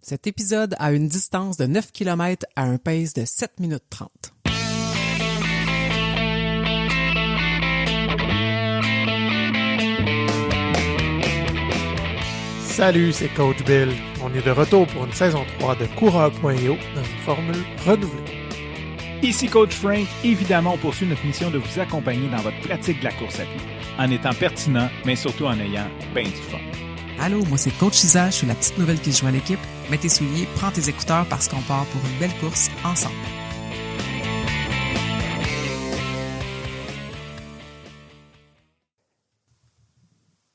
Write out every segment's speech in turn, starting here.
Cet épisode a une distance de 9 km à un pace de 7 minutes 30. Salut, c'est Coach Bill. On est de retour pour une saison 3 de Coureur.io dans une formule renouvelée. Ici Coach Frank. Évidemment, on poursuit notre mission de vous accompagner dans votre pratique de la course à pied, en étant pertinent, mais surtout en ayant bien du fun. Allô, moi c'est Coach Isa, je suis la petite nouvelle qui se joint à l'équipe. Mets tes souliers, prends tes écouteurs parce qu'on part pour une belle course ensemble.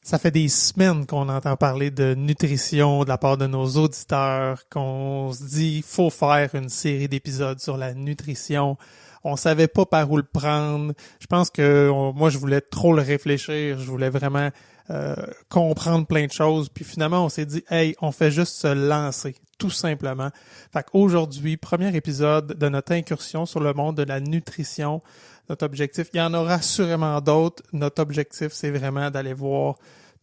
Ça fait des semaines qu'on entend parler de nutrition de la part de nos auditeurs, qu'on se dit faut faire une série d'épisodes sur la nutrition. On savait pas par où le prendre. Je pense que moi je voulais trop le réfléchir, je voulais vraiment comprendre plein de choses. Puis finalement on s'est dit hey, on fait juste se lancer, tout simplement. Fait qu'aujourd'hui, premier épisode de notre incursion sur le monde de la nutrition. Notre objectif, il y en aura sûrement d'autres. Notre objectif, c'est vraiment d'aller voir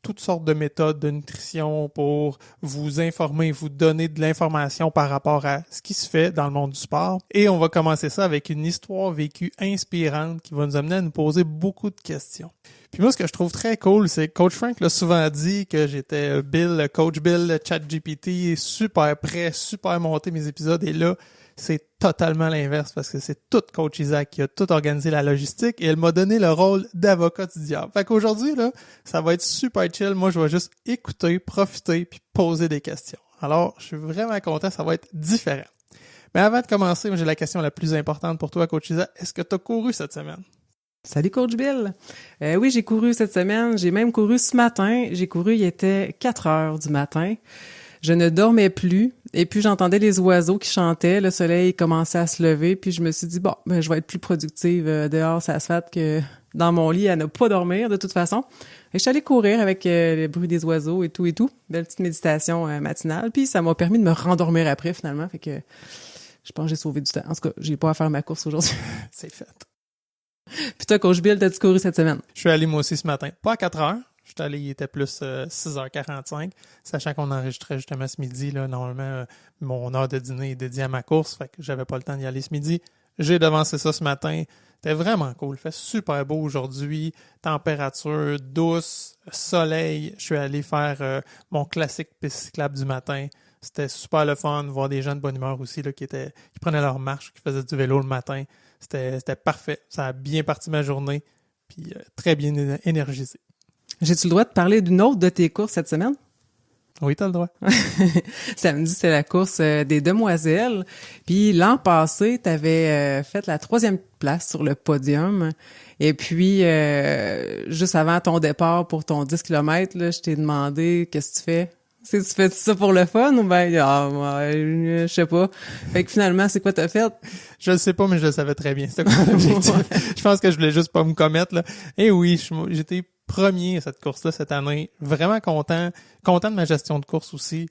toutes sortes de méthodes de nutrition pour vous informer, vous donner de l'information par rapport à ce qui se fait dans le monde du sport. Et on va commencer ça avec une histoire vécue inspirante qui va nous amener à nous poser beaucoup de questions. Puis moi, ce que je trouve très cool, c'est que Coach Frank l'a souvent dit que j'étais Coach Bill, ChatGPT, super prêt, super monté mes épisodes. Et là, c'est totalement l'inverse parce que c'est tout Coach Isaac qui a tout organisé la logistique et elle m'a donné le rôle d'avocat du diable. Fait qu'aujourd'hui, là, ça va être super chill. Moi, je vais juste écouter, profiter puis poser des questions. Alors, je suis vraiment content, ça va être différent. Mais avant de commencer, j'ai la question la plus importante pour toi, Coach Isaac. Est-ce que tu as couru cette semaine? Salut Coach Bill! Oui, j'ai couru cette semaine. J'ai même couru ce matin. J'ai couru, il était 4 heures du matin. Je ne dormais plus et puis j'entendais les oiseaux qui chantaient, le soleil commençait à se lever puis je me suis dit bon, je vais être plus productive dehors sur l'asphalte que dans mon lit à ne pas dormir de toute façon. Et je suis allée courir avec le bruit des oiseaux et tout. Belle petite méditation matinale puis ça m'a permis de me rendormir après finalement, fait que je pense que j'ai sauvé du temps. En tout cas, j'ai pas à faire ma course aujourd'hui. C'est fait. Puis toi, Coach Bill, t'as-tu couru cette semaine? Je suis allé moi aussi ce matin, pas à 4 heures. Je suis allé, il était plus 6h45, sachant qu'on enregistrait justement ce midi. Là, normalement, mon heure de dîner est dédiée à ma course, fait que j'avais pas le temps d'y aller ce midi. J'ai devancé ça ce matin. C'était vraiment cool. Il fait super beau aujourd'hui. Température douce, soleil. Je suis allé faire mon classique piste cyclable du matin. C'était super le fun. Voir des gens de bonne humeur aussi là, qui prenaient leur marche, qui faisaient du vélo le matin. C'était parfait. Ça a bien parti ma journée. Puis très bien énergisé. J'ai-tu le droit de parler d'une autre de tes courses cette semaine? Oui, t'as le droit. Samedi, c'est la course des demoiselles. Puis l'an passé, t'avais fait la 3e place sur le podium. Et puis, juste avant ton départ pour ton 10 km, là, je t'ai demandé qu'est-ce que tu fais? Tu fais ça pour le fun ou ben je sais pas. Fait que finalement, c'est quoi t'as fait? Je le sais pas, mais je le savais très bien. C'était quoi l'objectif? Je pense que je voulais juste pas me commettre, là. Et oui, j'étais premier à cette course-là cette année. Vraiment content de ma gestion de course aussi.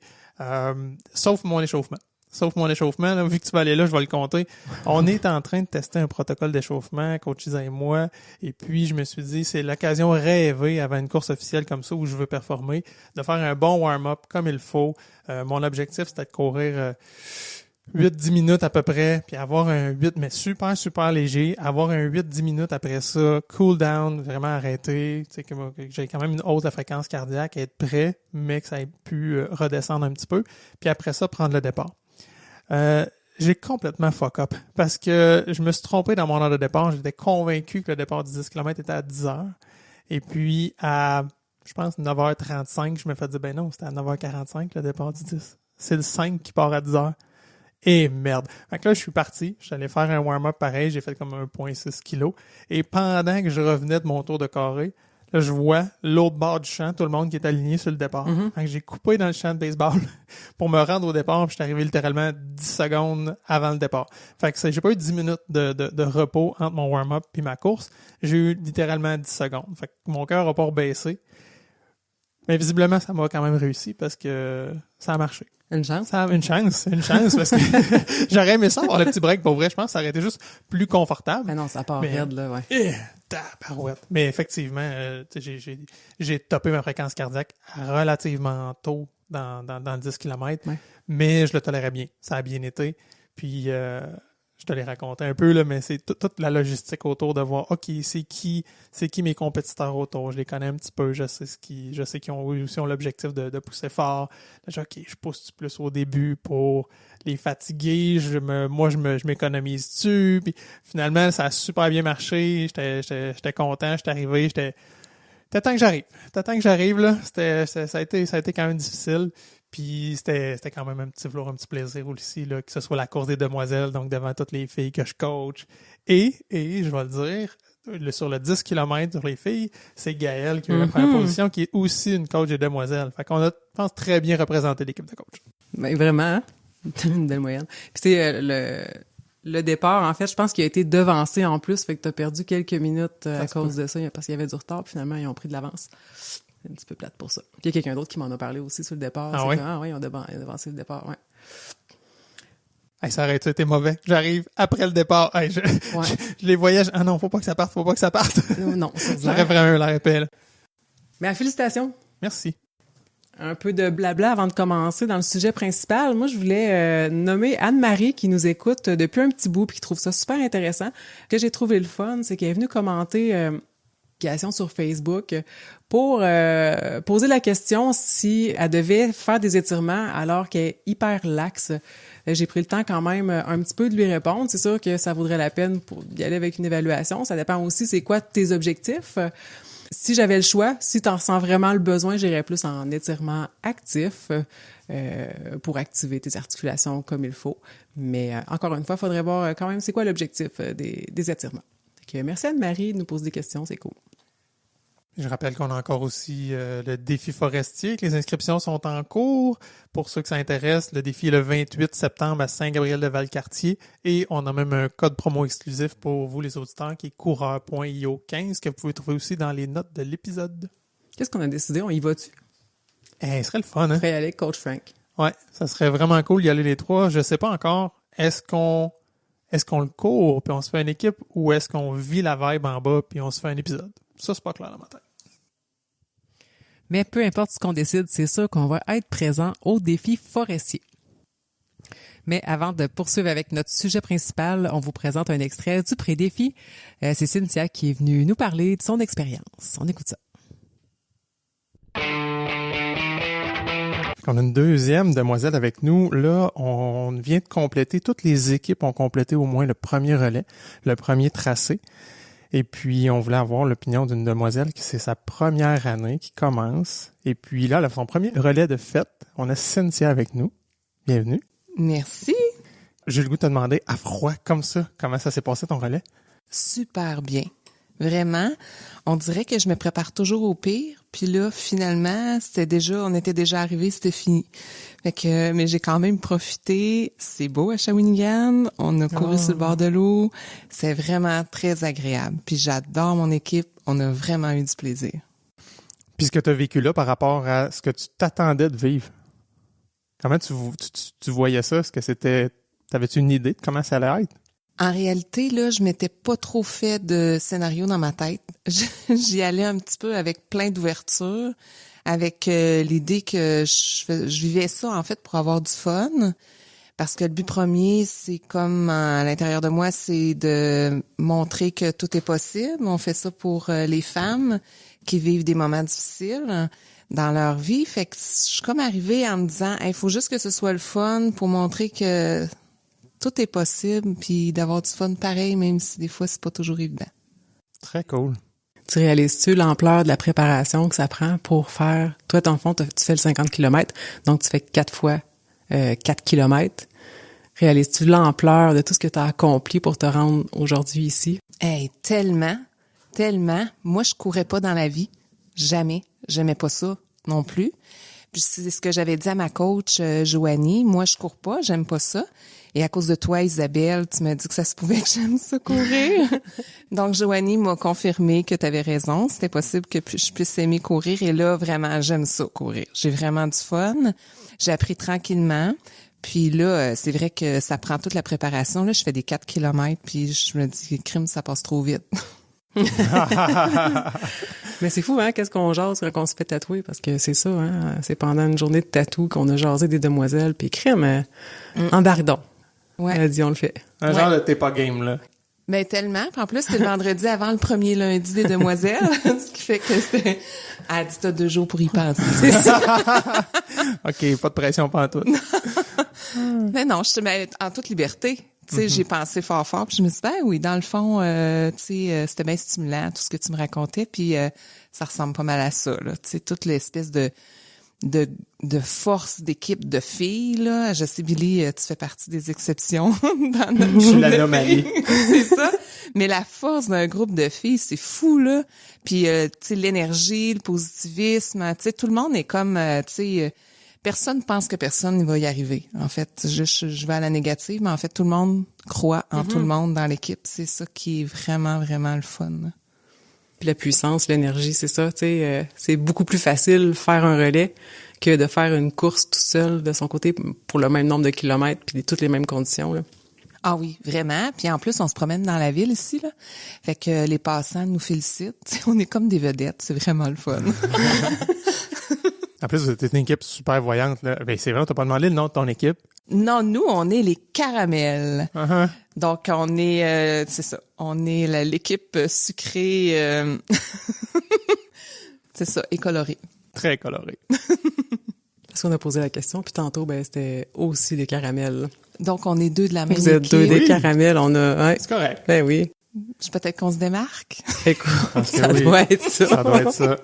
Sauf mon échauffement. Là, vu que tu vas aller là, je vais le compter. On est en train de tester un protocole d'échauffement, Coach Isa et moi. Et puis, je me suis dit, c'est l'occasion rêvée avant une course officielle comme ça où je veux performer, de faire un bon warm-up comme il faut. Mon objectif, c'était de courir 8-10 minutes à peu près, puis avoir un 8, mais super, super léger. Avoir un 8-10 minutes après ça, cool down, vraiment arrêter. Tu sais, que j'ai quand même une hausse de la fréquence cardiaque, être prêt, mais que ça ait pu redescendre un petit peu. Puis après ça, prendre le départ. J'ai complètement fuck up parce que je me suis trompé dans mon heure de départ. J'étais convaincu que le départ du 10 km était à 10 heures. Et puis, à, je pense, 9h35, je me fais dire, ben non, c'était à 9h45 le départ du 10. C'est le 5 qui part à 10 heures. Et merde. Fait que là, je suis parti. Je suis allé faire un warm-up pareil. J'ai fait comme 1,6 kg. Et pendant que je revenais de mon tour de carré, là, je vois l'autre bord du champ, tout le monde qui est aligné sur le départ. Fait que j'ai coupé dans le champ de baseball pour me rendre au départ, puis je suis arrivé littéralement 10 secondes avant le départ. Fait que j'ai pas eu 10 minutes de repos entre mon warm-up puis ma course. J'ai eu littéralement 10 secondes. Fait que mon cœur a pas rebaissé. Mais visiblement, ça m'a quand même réussi parce que ça a marché. Une chance? Une chance, parce que j'aurais aimé ça avoir le petit break pour vrai. Je pense que ça aurait été juste plus confortable. Mais non, ça part raide, là, ouais. Tabarouette. Mais effectivement, j'ai topé ma fréquence cardiaque relativement tôt dans le 10 km, Ouais. mais je le tolérais bien. Ça a bien été. Puis je te l'ai raconté un peu, là, mais c'est toute la logistique autour de voir, OK, c'est qui mes compétiteurs autour. Je les connais un petit peu, je sais qu'ils ont aussi l'objectif de pousser fort. Là, je dis, OK, je pousse plus au début pour les fatiguer. Je m'économise dessus. Puis finalement, ça a super bien marché. J'étais content, j'étais arrivé, T'as temps que j'arrive, là. Ça a été quand même difficile. Puis c'était quand même un petit plaisir aussi, là, que ce soit la course des demoiselles, donc devant toutes les filles que je coach. Et je vais le dire, sur le 10 km sur les filles, c'est Gaëlle qui a eu la première position, qui est aussi une coach des demoiselles. Fait qu'on a, je pense, très bien représenté l'équipe de coach. Ben, vraiment, hein? Une belle moyenne. Puis c'est le départ, en fait, je pense qu'il a été devancé en plus, fait que t'as perdu quelques minutes à cause de ça, parce qu'il y avait du retard, puis finalement, ils ont pris de l'avance. C'est un petit peu plate pour ça. Puis il y a quelqu'un d'autre qui m'en a parlé aussi sur le départ. Ah oui? Oui, ils ont devancé le départ, ouais. Hey, ça aurait été mauvais. J'arrive après le départ. Hey, je les voyais. Ah non, faut pas que ça parte. Non, c'est J'aurais vraiment eu la répète. Mais félicitations. Merci. Un peu de blabla avant de commencer dans le sujet principal. Moi, je voulais nommer Anne-Marie qui nous écoute depuis un petit bout puis qui trouve ça super intéressant. Ce que j'ai trouvé le fun, c'est qu'elle est venue commenter sur Facebook pour poser la question si elle devait faire des étirements alors qu'elle est hyper laxe. J'ai pris le temps quand même un petit peu de lui répondre. C'est sûr que ça vaudrait la peine pour y aller avec une évaluation. Ça dépend aussi c'est quoi tes objectifs. Si j'avais le choix, si tu en ressens vraiment le besoin, j'irais plus en étirement actif pour activer tes articulations comme il faut. Mais encore une fois, il faudrait voir quand même c'est quoi l'objectif des étirements. Donc, merci Anne-Marie de nous poser des questions, c'est cool. Je rappelle qu'on a encore aussi le défi forestier, que les inscriptions sont en cours. Pour ceux que ça intéresse, le défi est le 28 septembre à Saint-Gabriel-de-Valcartier. Et on a même un code promo exclusif pour vous, les auditeurs, qui est coureur.io15, que vous pouvez trouver aussi dans les notes de l'épisode. Qu'est-ce qu'on a décidé? On y va-tu? Ce serait le fun, hein? On pourrait y aller avec Coach Frank. Ouais, ça serait vraiment cool d'y aller les trois. Je sais pas encore. Est-ce qu'on le court puis on se fait une équipe ou est-ce qu'on vit la vibe en bas puis on se fait un épisode? Ça, c'est pas clair dans ma tête. Mais peu importe ce qu'on décide, c'est sûr qu'on va être présent au défi forestier. Mais avant de poursuivre avec notre sujet principal, on vous présente un extrait du pré-défi. C'est Cynthia qui est venue nous parler de son expérience. On écoute ça. On a une deuxième demoiselle avec nous. Là, on vient de compléter, toutes les équipes ont complété au moins le premier relais, le premier tracé. Et puis, on voulait avoir l'opinion d'une demoiselle qui c'est sa première année qui commence. Et puis là, elle a son premier relais de fête. On a Cynthia avec nous. Bienvenue. Merci. J'ai le goût de te demander, à froid comme ça, comment ça s'est passé ton relais? Super bien. Vraiment. On dirait que je me prépare toujours au pire. Puis là, finalement, on était déjà arrivé, c'était fini. Mais j'ai quand même profité. C'est beau à Shawinigan. On a couru sur le bord de l'eau. C'est vraiment très agréable. Puis j'adore mon équipe. On a vraiment eu du plaisir. Puis ce que tu as vécu là par rapport à ce que tu t'attendais de vivre, comment tu voyais ça? Est-ce que t'avais-tu une idée de comment ça allait être? En réalité, là, je m'étais pas trop fait de scénario dans ma tête. J'y allais un petit peu avec plein d'ouverture, avec l'idée que je vivais ça, en fait, pour avoir du fun. Parce que le but premier, c'est comme à l'intérieur de moi, c'est de montrer que tout est possible. On fait ça pour les femmes qui vivent des moments difficiles dans leur vie. Fait que je suis comme arrivée en me disant, il faut juste que ce soit le fun pour montrer que tout est possible, puis d'avoir du fun pareil, même si des fois, c'est pas toujours évident. Très cool. Tu réalises-tu l'ampleur de la préparation que ça prend pour faire... Toi, dans le fond, tu fais le 50 km, donc tu fais 4 fois 4 km. Réalises-tu l'ampleur de tout ce que tu as accompli pour te rendre aujourd'hui ici? Tellement. Moi, je courais pas dans la vie. Jamais. J'aimais pas ça non plus. Puis c'est ce que j'avais dit à ma coach, Joanie. Moi, je cours pas, j'aime pas ça. Et à cause de toi, Isabelle, tu m'as dit que ça se pouvait que j'aime ça courir. Donc, Joanie m'a confirmé que tu avais raison. C'était possible que je puisse aimer courir. Et là, vraiment, j'aime ça, courir. J'ai vraiment du fun. J'ai appris tranquillement. Puis là, c'est vrai que ça prend toute la préparation. Là, je fais des 4 km, puis je me dis, crime, ça passe trop vite. Mais c'est fou, hein, qu'est-ce qu'on jase quand on se fait tatouer, parce que c'est ça, hein, c'est pendant une journée de tatou qu'on a jasé des demoiselles, puis crème, embarque donc. Ouais. Elle a dit, on le fait. Un genre de t'es pas game, là. Ben tellement. Puis en plus, c'est le vendredi avant le premier lundi des demoiselles, ce qui fait que c'était... Elle a dit, t'as 2 jours pour y penser. C'est ça. OK, pas de pression pantoute. Mais non, mais en toute liberté. Tu sais, j'ai pensé fort, puis je me suis dit, ben oui, dans le fond, tu sais, c'était bien stimulant, tout ce que tu me racontais, puis ça ressemble pas mal à ça, là. Tu sais, toute l'espèce de force d'équipe de filles, là. Je sais, Billy, tu fais partie des exceptions dans notre Je suis groupe de l'anomalie. filles. C'est ça. Mais la force d'un groupe de filles, c'est fou, là. Puis, tu sais, l'énergie, le positivisme, tu sais, tout le monde est comme, tu sais, personne pense que personne ne va y arriver. En fait, je vais à la négative, mais en fait, tout le monde croit en tout le monde dans l'équipe. C'est ça qui est vraiment, vraiment le fun, là. Puis la puissance, l'énergie, c'est ça, tu sais, c'est beaucoup plus facile faire un relais que de faire une course tout seul de son côté pour le même nombre de kilomètres puis toutes les mêmes conditions, là. Ah oui, vraiment. Puis en plus, on se promène dans la ville ici, là. Fait que les passants nous félicitent. On est comme des vedettes. C'est vraiment le fun. En plus, vous êtes une équipe super voyante, là. Ben, c'est vrai, t'as pas demandé le nom de ton équipe. Non, nous, on est les caramels. Uh-huh. Donc, on est, c'est ça, on est l'équipe sucrée, c'est ça, et colorée. Très coloré. Parce qu'on a posé la question, puis tantôt, ben c'était aussi des caramels. Donc, on est 2 de la même Vous êtes équipe. 2 des Oui. caramels, on a... Ouais. C'est correct. Ben oui. Peut-être qu'on se démarque. Écoute, Parce que ça oui. doit être ça. Ça doit être ça.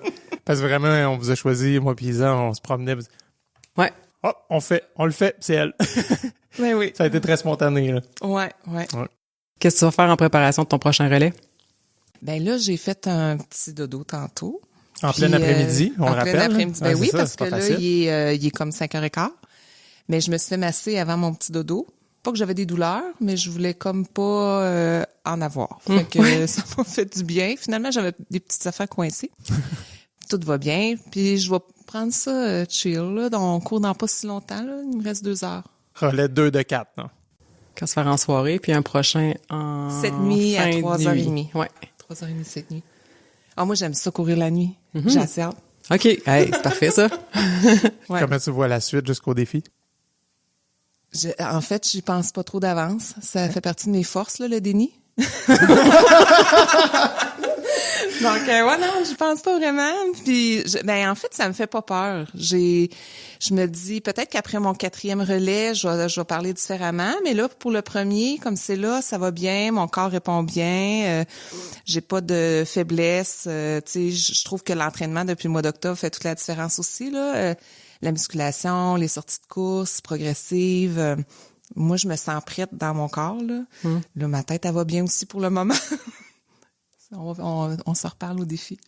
Parce que vraiment, on vous a choisi, moi pis Isa, on se promenait. Ouais. Oh, on le fait, c'est elle. Ben oui. Ça a été très spontané, là. Ouais. Qu'est-ce que tu vas faire en préparation de ton prochain relais? Ben là, j'ai fait un petit dodo tantôt. En Puis, plein après-midi, on en le rappelle. plein après-midi. Ben Ouais, oui, c'est ça, parce c'est que pas là, facile. il est comme 5h15. Mais je me suis fait masser avant mon petit dodo. Pas que j'avais des douleurs, mais je voulais comme pas en avoir. Fait que ça m'a fait du bien. Finalement, j'avais des petites affaires coincées. Tout va bien. Puis je vais prendre ça chill, là. On court dans pas si longtemps, là. Il me reste 2 heures. Relais 2 de 4, non? Qu'on se faire en soirée, puis un prochain en Cette nuit à fin de 3h30. nuit. Ouais. 3h30 cette nuit. Ah, moi, j'aime ça courir la nuit. J'ai assez hâte. OK. Hey, c'est parfait, ça. Ouais. Comment tu vois la suite jusqu'au défi? En fait, j'y pense pas trop d'avance. Ça fait partie de mes forces, là, le déni. Donc, ouais, non, j'y pense pas vraiment. Puis, ben, en fait, ça me fait pas peur. Je me dis, peut-être qu'après mon 4e relais, je vais parler différemment. Mais là, pour le premier, comme c'est là, ça va bien. Mon corps répond bien. J'ai pas de faiblesse. Tu sais, je trouve que l'entraînement depuis le mois d'octobre fait toute la différence aussi, là. La musculation, les sorties de course progressives. Moi, je me sens prête dans mon corps, là. Là, ma tête, elle va bien aussi pour le moment. On se reparle au défi.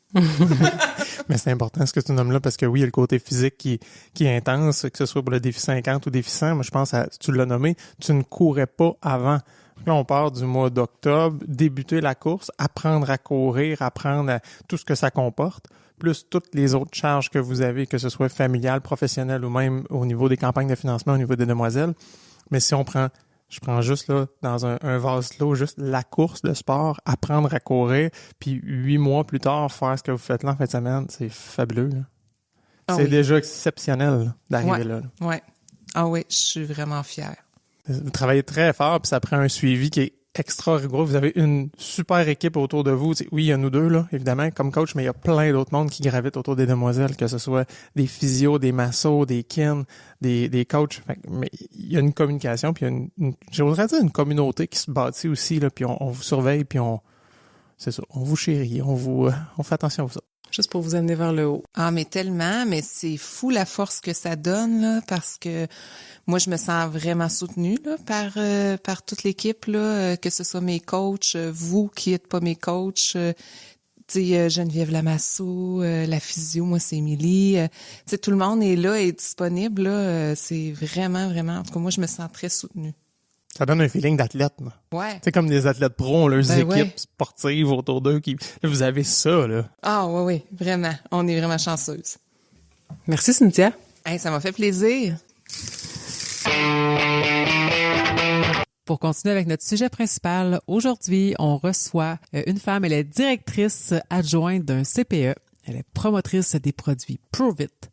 Mais c'est important ce que tu nommes là parce que oui, il y a le côté physique qui est intense, que ce soit pour le défi 50 ou défi 100. Moi, je pense tu l'as nommé, tu ne courais pas avant. Là, on part du mois d'octobre, débuter la course, apprendre à courir, apprendre à tout ce que ça comporte, plus toutes les autres charges que vous avez, que ce soit familiales, professionnelles ou même au niveau des campagnes de financement, au niveau des demoiselles. Mais si je prends juste là, dans un vase clos, juste la course, le sport, apprendre à courir, puis 8 mois plus tard, faire ce que vous faites là en fin de semaine, c'est fabuleux, là. Ah C'est oui. déjà exceptionnel là, d'arriver là. Ouais. Ah oui, je suis vraiment fière. Vous travaillez très fort, puis ça prend un suivi qui est extra rigoureux. Vous avez une super équipe autour de vous. Oui, il y a nous deux, là, évidemment, comme coach, mais il y a plein d'autres mondes qui gravitent autour des demoiselles, que ce soit des physios, des massos, des kin, des coachs. Mais il y a une communication, puis il y a j'oserais dire une communauté qui se bâtit aussi, là, puis on vous surveille, puis c'est ça, on vous chérit, on fait attention à vous. Juste pour vous amener vers le haut. Ah, mais tellement, mais c'est fou la force que ça donne, là, parce que moi, je me sens vraiment soutenue, là, par toute l'équipe, là, que ce soit mes coachs, vous qui êtes pas mes coachs, tu sais, Geneviève Lamasso, la physio, moi, c'est Émilie, tu sais, tout le monde est là et disponible, là, c'est vraiment, vraiment, en tout cas, moi, je me sens très soutenue. Ça donne un feeling d'athlète, là. Ouais. C'est comme des athlètes pros, leurs Ben équipes ouais. sportives autour d'eux. Là, vous avez ça, là. Ah, oui, vraiment. On est vraiment chanceuses. Merci, Cynthia. Hey, ça m'a fait plaisir. Pour continue avec notre sujet principal. Aujourd'hui, on reçoit une femme. Elle est directrice adjointe d'un CPE. Elle est promotrice des produits Prove It.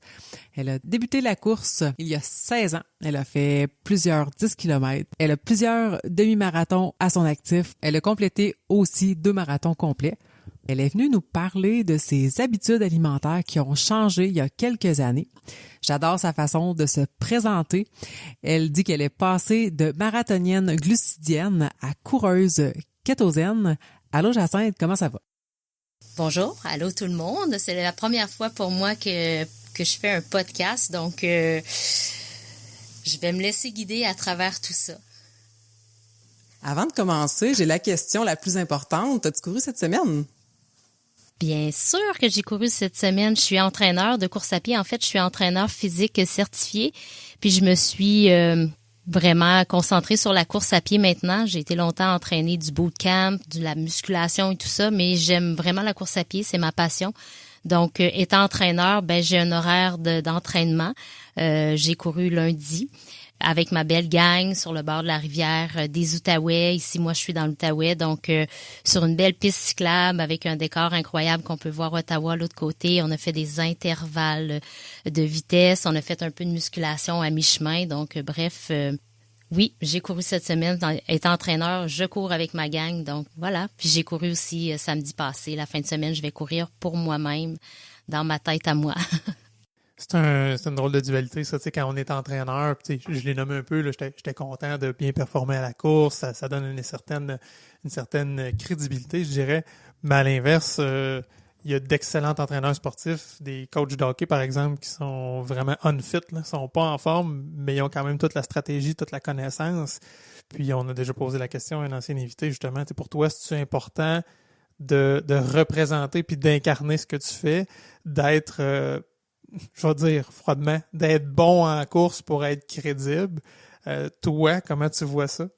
Elle a débuté la course il y a 16 ans. Elle a fait plusieurs 10 km. Elle a plusieurs demi-marathons à son actif. Elle a complété aussi 2 marathons complets. Elle est venue nous parler de ses habitudes alimentaires qui ont changé il y a quelques années. J'adore sa façon de se présenter. Elle dit qu'elle est passée de marathonienne glucidienne à coureuse kétosène. Allô Jacinthe, comment ça va? Bonjour, allô tout le monde. C'est la première fois pour moi que je fais un podcast, donc je vais me laisser guider à travers tout ça. Avant de commencer, j'ai la question la plus importante. As-tu couru cette semaine? Bien sûr que j'ai couru cette semaine. Je suis entraîneur de course à pied. En fait, je suis entraîneur physique certifié. Puis je me suis vraiment concentrée sur la course à pied maintenant. J'ai été longtemps entraînée du bootcamp, de la musculation et tout ça, mais j'aime vraiment la course à pied, c'est ma passion. Donc, étant entraîneur, j'ai un horaire d'entraînement. J'ai couru lundi avec ma belle gang sur le bord de la rivière des Outaouais. Ici, moi, je suis dans l'Outaouais, donc sur une belle piste cyclable avec un décor incroyable qu'on peut voir à Ottawa, l'autre côté. On a fait des intervalles de vitesse. On a fait un peu de musculation à mi-chemin. Donc, bref, oui, j'ai couru cette semaine. Étant entraîneur, je cours avec ma gang. Donc, voilà. Puis j'ai couru aussi samedi passé. La fin de semaine, je vais courir pour moi-même, dans ma tête à moi. C'est une drôle de dualité, ça, tu sais, quand on est entraîneur, tu sais, je l'ai nommé un peu, là, j'étais content de bien performer à la course, ça donne une certaine crédibilité, je dirais, mais à l'inverse, il y a d'excellents entraîneurs sportifs, des coachs de hockey, par exemple, qui sont vraiment unfit, là, sont pas en forme, mais ils ont quand même toute la stratégie, toute la connaissance. Puis on a déjà posé la question à un ancien invité, justement, tu sais, pour toi, c'est important de représenter puis d'incarner ce que tu fais, d'être je vais dire froidement, d'être bon en course pour être crédible. Toi, comment tu vois ça?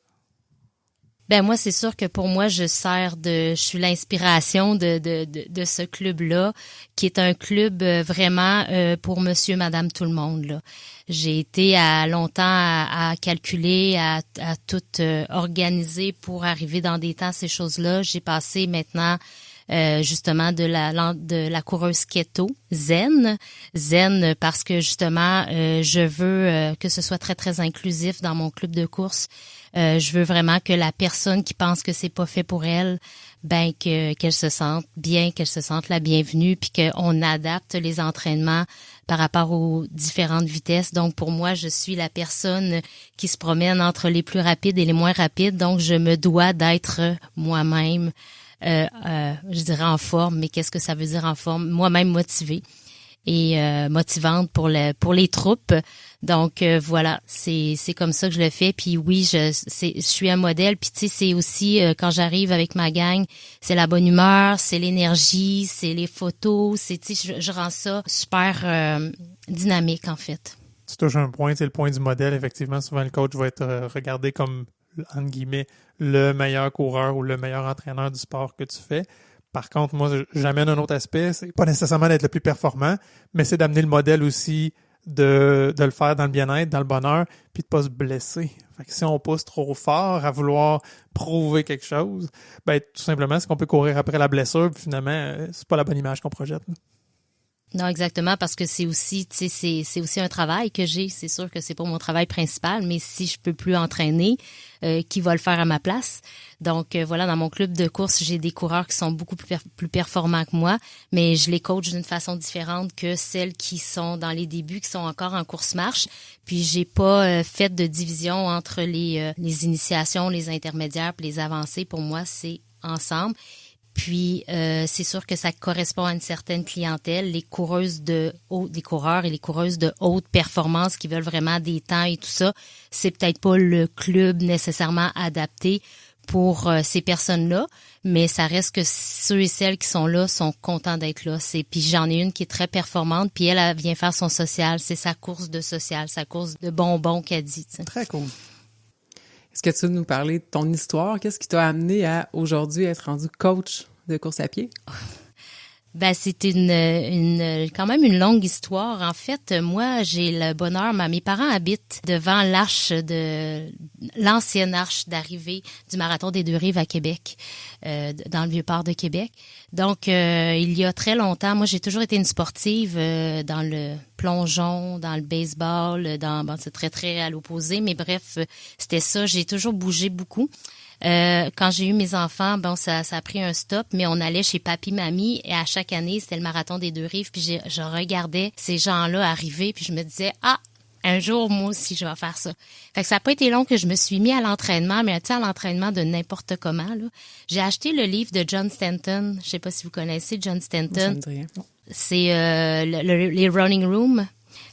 Moi, c'est sûr que pour moi, je suis l'inspiration de ce club-là, qui est un club vraiment pour monsieur, madame, tout le monde, là. J'ai été longtemps à calculer, à tout organiser pour arriver dans des temps, ces choses-là. J'ai passé maintenant justement de la coureuse keto zen parce que justement je veux que ce soit très très inclusif dans mon club de course. Je veux vraiment que la personne qui pense que c'est pas fait pour elle, qu'elle se sente bien, qu'elle se sente la bienvenue, puis qu'on adapte les entraînements par rapport aux différentes vitesses. Donc pour moi, je suis la personne qui se promène entre les plus rapides et les moins rapides, donc je me dois d'être moi-même. Je dirais en forme, mais qu'est-ce que ça veut dire en forme? Moi-même motivée et motivante pour les troupes. Donc voilà, c'est comme ça que je le fais. Puis oui, je suis un modèle. Puis tu sais, c'est aussi quand j'arrive avec ma gang, c'est la bonne humeur, c'est l'énergie, c'est les photos, tu sais, je rends ça super dynamique en fait. Tu touches un point, c'est le point du modèle. Effectivement, souvent le coach va être regardé comme entre guillemets, le meilleur coureur ou le meilleur entraîneur du sport que tu fais. Par contre, moi, j'amène un autre aspect. C'est pas nécessairement d'être le plus performant, mais c'est d'amener le modèle aussi de le faire dans le bien-être, dans le bonheur, puis de pas se blesser. Fait que si on pousse trop fort à vouloir prouver quelque chose, tout simplement, c'est qu'on peut courir après la blessure, puis finalement, c'est pas la bonne image qu'on projette. Non, exactement, parce que c'est aussi, tu sais, c'est aussi un travail que j'ai. C'est sûr que c'est pas mon travail principal, mais si je peux plus entraîner, qui va le faire à ma place? Donc voilà, dans mon club de course, j'ai des coureurs qui sont beaucoup plus performants que moi, mais je les coach d'une façon différente que celles qui sont dans les débuts, qui sont encore en course-marche. Puis j'ai pas fait de division entre les initiations, les intermédiaires, puis les avancées. Pour moi, c'est ensemble. Puis c'est sûr que ça correspond à une certaine clientèle, les coureurs et les coureuses de haute performance qui veulent vraiment des temps et tout ça, c'est peut-être pas le club nécessairement adapté pour ces personnes-là, mais ça reste que ceux et celles qui sont là sont contents d'être là. Puis j'en ai une qui est très performante, puis elle vient faire son social, c'est sa course de social, sa course de bonbons qu'elle dit. T'sais. Très cool. Est-ce que tu veux nous parler de ton histoire? Qu'est-ce qui t'a amené à aujourd'hui être rendu coach de course à pied? Ben, c'est quand même une longue histoire. En fait, moi, j'ai le bonheur, mes parents habitent devant l'ancienne arche d'arrivée du Marathon des Deux-Rives à Québec, dans le Vieux-Port de Québec. Donc, il y a très longtemps, moi, j'ai toujours été une sportive dans le plongeon, dans le baseball, c'est très, très à l'opposé, mais bref, c'était ça. J'ai toujours bougé beaucoup. Quand j'ai eu mes enfants, ça a pris un stop, mais on allait chez papi, mamie, et à chaque année, c'était le Marathon des Deux-Rives, puis je regardais ces gens-là arriver, puis je me disais, un jour, moi aussi, je vais faire ça. Fait que ça n'a pas été long que je me suis mis à l'entraînement, mais à l'entraînement de n'importe comment, là. J'ai acheté le livre de John Stanton. Je sais pas si vous connaissez John Stanton. Ça me dit rien. C'est les running rooms.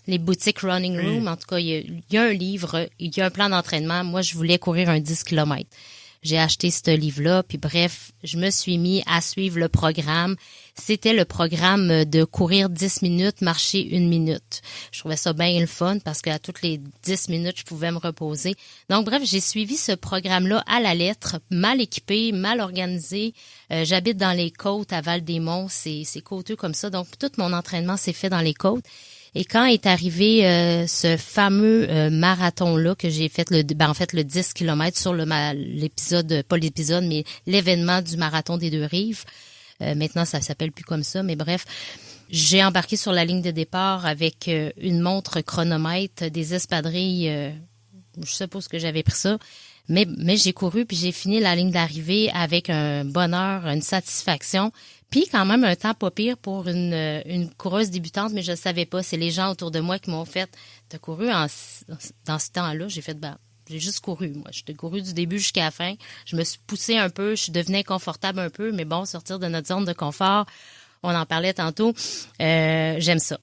Les boutiques running room. En tout cas, il y a un livre, il y a un plan d'entraînement. Moi, je voulais courir un 10 km. J'ai acheté ce livre-là, puis bref, je me suis mis à suivre le programme. C'était le programme de courir 10 minutes, marcher 1 minute. Je trouvais ça bien le fun parce qu'à toutes les 10 minutes, je pouvais me reposer. Donc bref, j'ai suivi ce programme-là à la lettre, mal équipé, mal organisé. J'habite dans les côtes à Val-des-Monts, c'est côteux comme ça. Donc tout mon entraînement s'est fait dans les côtes. Et quand est arrivé ce fameux marathon-là que j'ai fait, le 10 km sur l'épisode, pas l'épisode, mais l'événement du Marathon des Deux-Rives. Maintenant, ça s'appelle plus comme ça, mais bref. J'ai embarqué sur la ligne de départ avec une montre chronomètre, des espadrilles, je suppose que j'avais pris ça. Mais j'ai couru, puis j'ai fini la ligne d'arrivée avec un bonheur, une satisfaction. Puis quand même un temps pas pire pour une coureuse débutante, mais je ne savais pas. C'est les gens autour de moi qui m'ont fait « T'as couru dans ce temps-là? » J'ai fait « j'ai juste couru, moi. J'ai couru du début jusqu'à la fin. Je me suis poussée un peu, je devenais inconfortable un peu, mais bon, sortir de notre zone de confort, on en parlait tantôt, j'aime ça.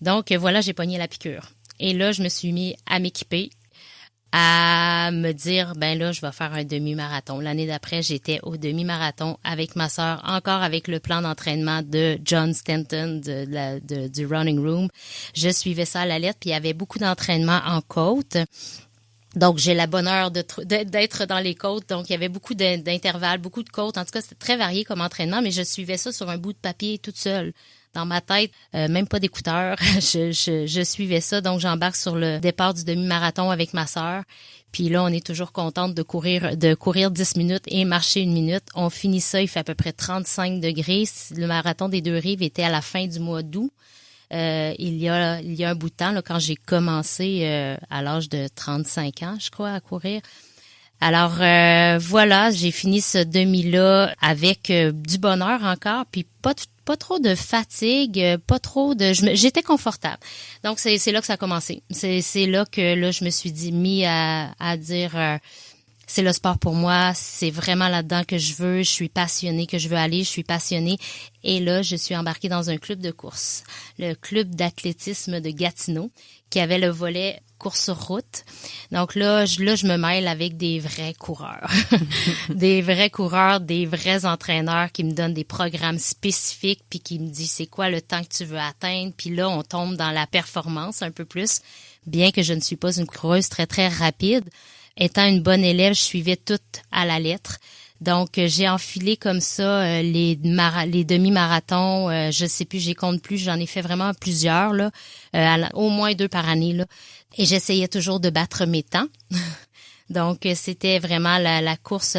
Donc voilà, j'ai pogné la piqûre. Et là, je me suis mis à m'équiper, à me dire, là, je vais faire un demi-marathon. L'année d'après, j'étais au demi-marathon avec ma sœur, encore avec le plan d'entraînement de John Stanton du Running Room. Je suivais ça à la lettre, puis il y avait beaucoup d'entraînement en côte. Donc, j'ai le bonheur d'être dans les côtes. Donc, il y avait beaucoup d'intervalles, beaucoup de côtes. En tout cas, c'était très varié comme entraînement, mais je suivais ça sur un bout de papier toute seule. Dans ma tête, même pas d'écouteurs, je suivais ça. Donc, j'embarque sur le départ du demi-marathon avec ma sœur. Puis là, on est toujours contente de courir 10 minutes et marcher 1 minute. On finit ça, il fait à peu près 35 degrés. Le Marathon des Deux-Rives était à la fin du mois d'août. Il y a un bout de temps, là, quand j'ai commencé à l'âge de 35 ans, je crois, à courir. Alors voilà, j'ai fini ce demi-là avec du bonheur encore, puis pas trop de fatigue, pas trop de... J'étais confortable. Donc, c'est là que ça a commencé. C'est là que je me suis mis à dire... c'est le sport pour moi, c'est vraiment là-dedans que je veux, je suis passionnée, que je veux aller, je suis passionnée. Et là, je suis embarquée dans un club de course, le club d'athlétisme de Gatineau, qui avait le volet course sur route. Donc là, je me mêle avec des vrais coureurs, des vrais entraîneurs qui me donnent des programmes spécifiques, puis qui me disent c'est quoi le temps que tu veux atteindre. Puis là, on tombe dans la performance un peu plus, bien que je ne suis pas une coureuse très, très rapide. Étant une bonne élève, je suivais tout à la lettre. Donc, j'ai enfilé comme ça les demi-marathons. Je sais plus, j'y compte plus. J'en ai fait vraiment plusieurs, là, au moins 2 par année, là. Et j'essayais toujours de battre mes temps. Donc, c'était vraiment la course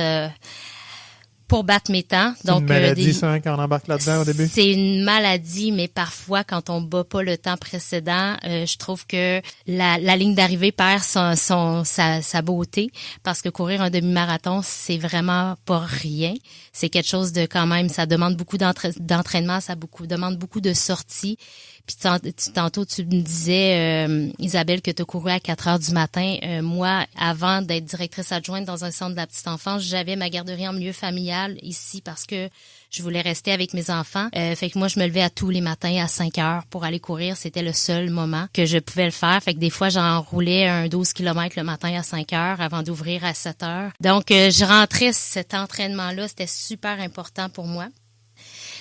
pour battre mes temps. Donc, une maladie, ça, quand on embarque là-dedans au début? C'est une maladie, mais parfois, quand on bat pas le temps précédent, je trouve que la ligne d'arrivée perd sa beauté, parce que courir un demi-marathon, c'est vraiment pas rien. C'est quelque chose de quand même, ça demande beaucoup d'entraînement, demande beaucoup de sorties. Puis tantôt, tu me disais, Isabelle, que tu as couru à 4 heures du matin. Moi, avant d'être directrice adjointe dans un centre de la petite enfance, j'avais ma garderie en milieu familial ici parce que je voulais rester avec mes enfants. Fait que moi, je me levais à tous les matins à 5 heures pour aller courir. C'était le seul moment que je pouvais le faire. Fait que des fois, j'enroulais un 12 km le matin à 5 heures avant d'ouvrir à 7 heures. Donc, je rentrais cet entraînement-là. C'était super important pour moi.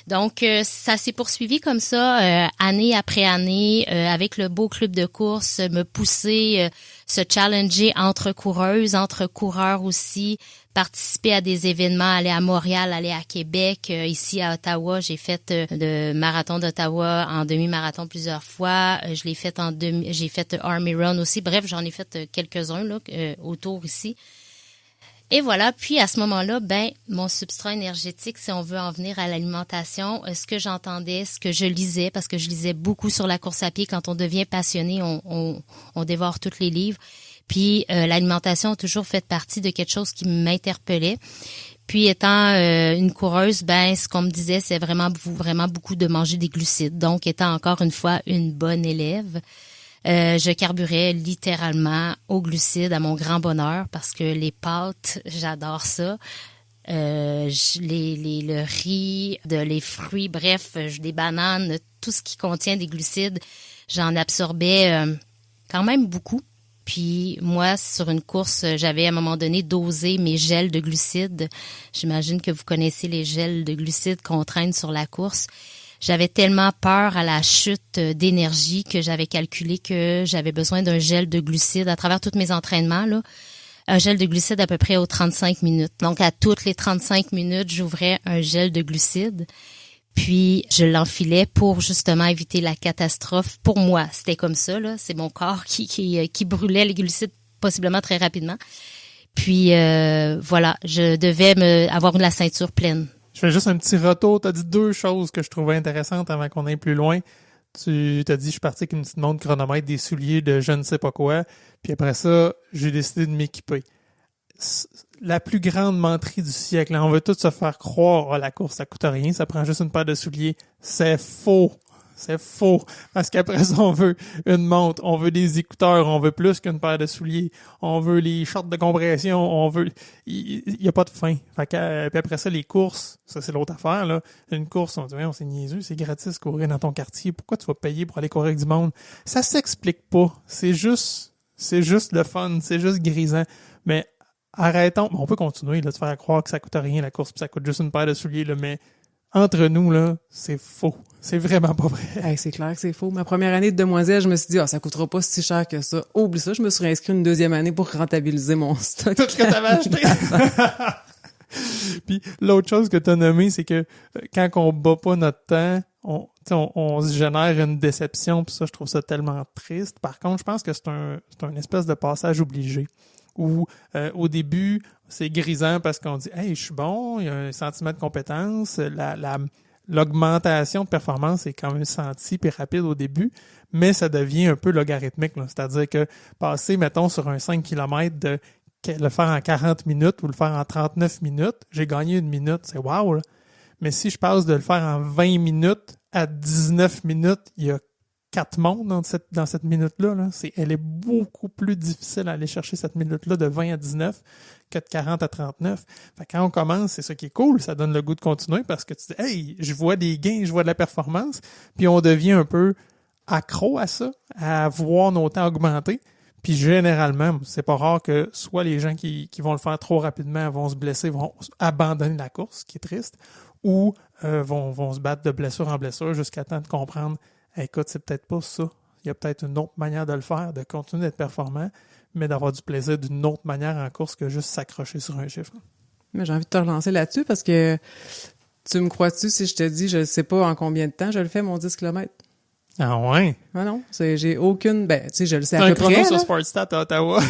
Donc, ça s'est poursuivi comme ça, année après année, avec le beau club de course, me pousser, se challenger entre coureuses, entre coureurs aussi, participer à des événements, aller à Montréal, aller à Québec, ici à Ottawa. J'ai fait le marathon d'Ottawa en demi-marathon plusieurs fois. Je l'ai fait j'ai fait Army Run aussi. Bref, j'en ai fait quelques-uns là autour ici. Et voilà, puis à ce moment-là, mon substrat énergétique, si on veut en venir à l'alimentation, ce que j'entendais, ce que je lisais, parce que je lisais beaucoup sur la course à pied, quand on devient passionné, on dévore tous les livres. Puis l'alimentation a toujours fait partie de quelque chose qui m'interpellait. Puis étant une coureuse, ce qu'on me disait, c'est vraiment beaucoup de manger des glucides. Donc, étant encore une fois une bonne élève, je carburais littéralement aux glucides à mon grand bonheur parce que les pâtes, j'adore ça. Le riz, les fruits, bref, des bananes, tout ce qui contient des glucides, j'en absorbais quand même beaucoup. Puis moi, sur une course, j'avais à un moment donné dosé mes gels de glucides. J'imagine que vous connaissez les gels de glucides qu'on traîne sur la course. J'avais tellement peur à la chute d'énergie que j'avais calculé que j'avais besoin d'un gel de glucides à travers tous mes entraînements, là. Un gel de glucides à peu près aux 35 minutes. Donc, à toutes les 35 minutes, j'ouvrais un gel de glucides. Puis, je l'enfilais pour justement éviter la catastrophe. Pour moi, c'était comme ça, là. C'est mon corps qui brûlait les glucides possiblement très rapidement. Puis, voilà, je devais avoir la ceinture pleine. Je fais juste un petit retour. Tu as dit deux choses que je trouvais intéressantes avant qu'on aille plus loin. Tu t'as dit, je suis parti avec une petite montre chronomètre, des souliers de je ne sais pas quoi. Puis après ça, j'ai décidé de m'équiper. La plus grande menterie du siècle. Là. On veut tous se faire croire, la course, ça coûte rien, ça prend juste une paire de souliers. C'est faux. C'est faux. Parce qu'après ça, on veut une montre, on veut des écouteurs, on veut plus qu'une paire de souliers, on veut les shorts de compression, on veut... Il y a pas de fin. Fait que, puis après ça, les courses, ça c'est l'autre affaire, là. Une course, on dit, on c'est niaiseux, c'est gratis courir dans ton quartier. Pourquoi tu vas payer pour aller courir avec du monde? Ça s'explique pas. C'est juste le fun, c'est juste grisant. Mais arrêtons. On peut continuer, là, de faire croire que ça coûte rien la course, puis ça coûte juste une paire de souliers, là, mais entre nous, là, c'est faux. C'est vraiment pas vrai. Hey, c'est clair que c'est faux. Ma première année de demoiselle, je me suis dit, ça coûtera pas si cher que ça. Oublie ça, je me suis réinscrit une deuxième année pour rentabiliser mon stock. Tout ce que t'avais acheté. Puis l'autre chose que t'as nommé, c'est que quand on bat pas notre temps, on se génère une déception, puis ça, je trouve ça tellement triste. Par contre, je pense que c'est un espèce de passage obligé. Où au début, c'est grisant parce qu'on dit « Hey, je suis bon, il y a un sentiment de compétence, l'augmentation de performance est quand même sentie puis rapide au début, mais ça devient un peu logarithmique. Là. C'est-à-dire que passer, mettons, sur un 5 km de le faire en 40 minutes ou le faire en 39 minutes, j'ai gagné une minute, c'est wow! Là. Mais si je passe de le faire en 20 minutes à 19 minutes, il y a 4 mondes dans cette minute-là. Là. Elle est beaucoup plus difficile à aller chercher cette minute-là de 20 à 19 que de 40 à 39. Fait que quand on commence, c'est ça qui est cool. Ça donne le goût de continuer parce que tu dis « Hey, je vois des gains, je vois de la performance. » Puis on devient un peu accro à ça, à voir nos temps augmenter. Puis généralement, c'est pas rare que soit les gens qui vont le faire trop rapidement vont se blesser, vont abandonner la course, ce qui est triste, ou vont se battre de blessure en blessure jusqu'à temps de comprendre écoute, c'est peut-être pas ça. Il y a peut-être une autre manière de le faire, de continuer d'être performant, mais d'avoir du plaisir d'une autre manière en course que juste s'accrocher sur un chiffre. Mais j'ai envie de te relancer là-dessus parce que tu me crois-tu si je te dis, je ne sais pas en combien de temps je le fais, mon 10 km? Ah ouais? Ah non, j'ai aucune... tu sais, je le sais à peu près. C'est un chrono sur Sportstat à Ottawa.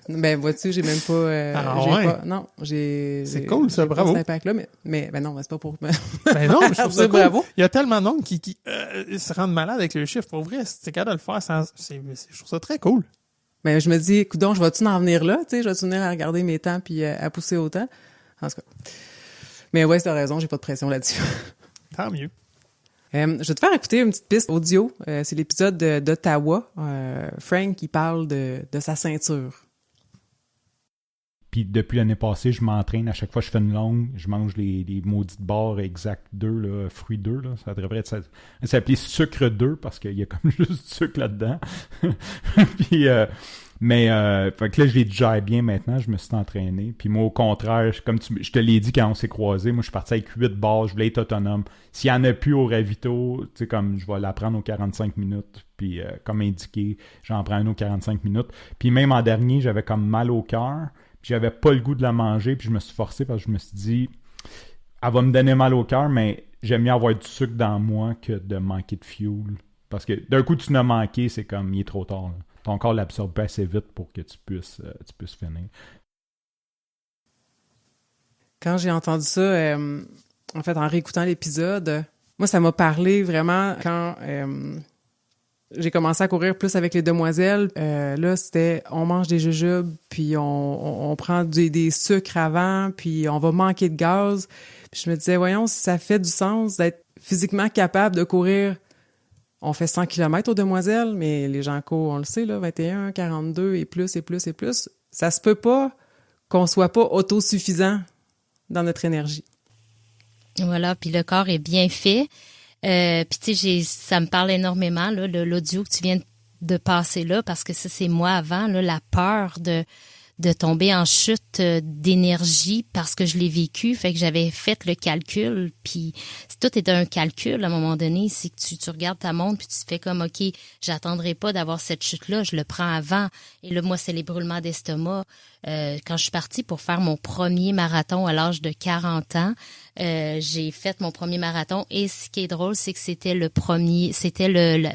Vois-tu, j'ai même pas... Non, j'ai... C'est cool, ça, bravo. Cet impact-là, mais non, c'est pas pour... non, je trouve ça cool. Bravo. Il y a tellement de monde qui se rendent malade avec le chiffre. Pour vrai, c'est capable de le faire je trouve ça très cool. Mais je me dis, coudonc, je vais-tu en venir là? Tu sais, je vais-tu venir à regarder mes temps puis à pousser autant? En tout cas. Mais ouais, t'as raison, j'ai pas de pression là-dessus. Tant mieux. Je vais te faire écouter une petite piste audio. C'est l'épisode d'Ottawa. Frank, qui parle de sa ceinture. Puis depuis l'année passée, je m'entraîne. À chaque fois que je fais une longue, je mange les maudites barres exact 2, là, fruits 2. Là. Ça devrait être ça s'appelait sucre 2 parce qu'il y a comme juste du sucre là-dedans. Puis Mais fait que là, je les digère bien maintenant, je me suis entraîné. Puis moi, au contraire, comme je te l'ai dit quand on s'est croisés, moi, je suis parti avec 8 barres, je voulais être autonome. S'il n'y en a plus au ravito, tu sais, comme je vais la prendre aux 45 minutes. Puis comme indiqué, j'en prends une aux 45 minutes. Puis même en dernier, j'avais comme mal au cœur. Puis j'avais pas le goût de la manger. Puis je me suis forcé parce que je me suis dit, elle va me donner mal au cœur, mais j'aime mieux avoir du sucre dans moi que de manquer de fuel. Parce que d'un coup, tu n'as manqué, c'est comme, il est trop tard, là. Ton corps l'absorbe pas assez vite pour que tu puisses finir. Quand j'ai entendu ça, en fait, en réécoutant l'épisode, moi, ça m'a parlé vraiment quand j'ai commencé à courir plus avec les demoiselles. Là, c'était on mange des jujubes, puis on prend des sucres avant, puis on va manquer de gaz. Puis je me disais, voyons, si ça fait du sens d'être physiquement capable de courir. On fait 100 km aux demoiselles, mais les gens courent, on le sait, là, 21, 42 et plus, et plus, et plus. Ça se peut pas qu'on soit pas autosuffisant dans notre énergie. Voilà, puis le corps est bien fait. Puis tu sais, ça me parle énormément, là, l'audio que tu viens de passer là, parce que ça, c'est moi avant, là, la peur de tomber en chute d'énergie parce que je l'ai vécu, fait que j'avais fait le calcul, puis tout est un calcul à un moment donné, c'est que tu regardes ta montre puis tu te fais comme, OK, j'attendrai pas d'avoir cette chute-là, je le prends avant. Et là, moi, c'est les brûlements d'estomac. Quand je suis partie pour faire mon premier marathon à l'âge de 40 ans, j'ai fait mon premier marathon et ce qui est drôle, c'est que c'était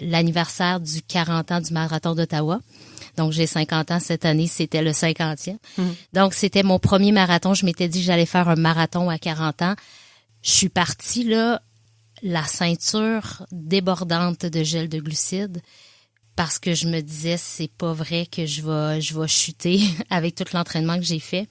l'anniversaire du 40 ans du marathon d'Ottawa. Donc, j'ai 50 ans cette année, c'était le 50e. Donc, c'était mon premier marathon. Je m'étais dit que j'allais faire un marathon à 40 ans. Je suis partie, là, la ceinture débordante de gel de glucides parce que je me disais, c'est pas vrai que je vais chuter avec tout l'entraînement que j'ai fait.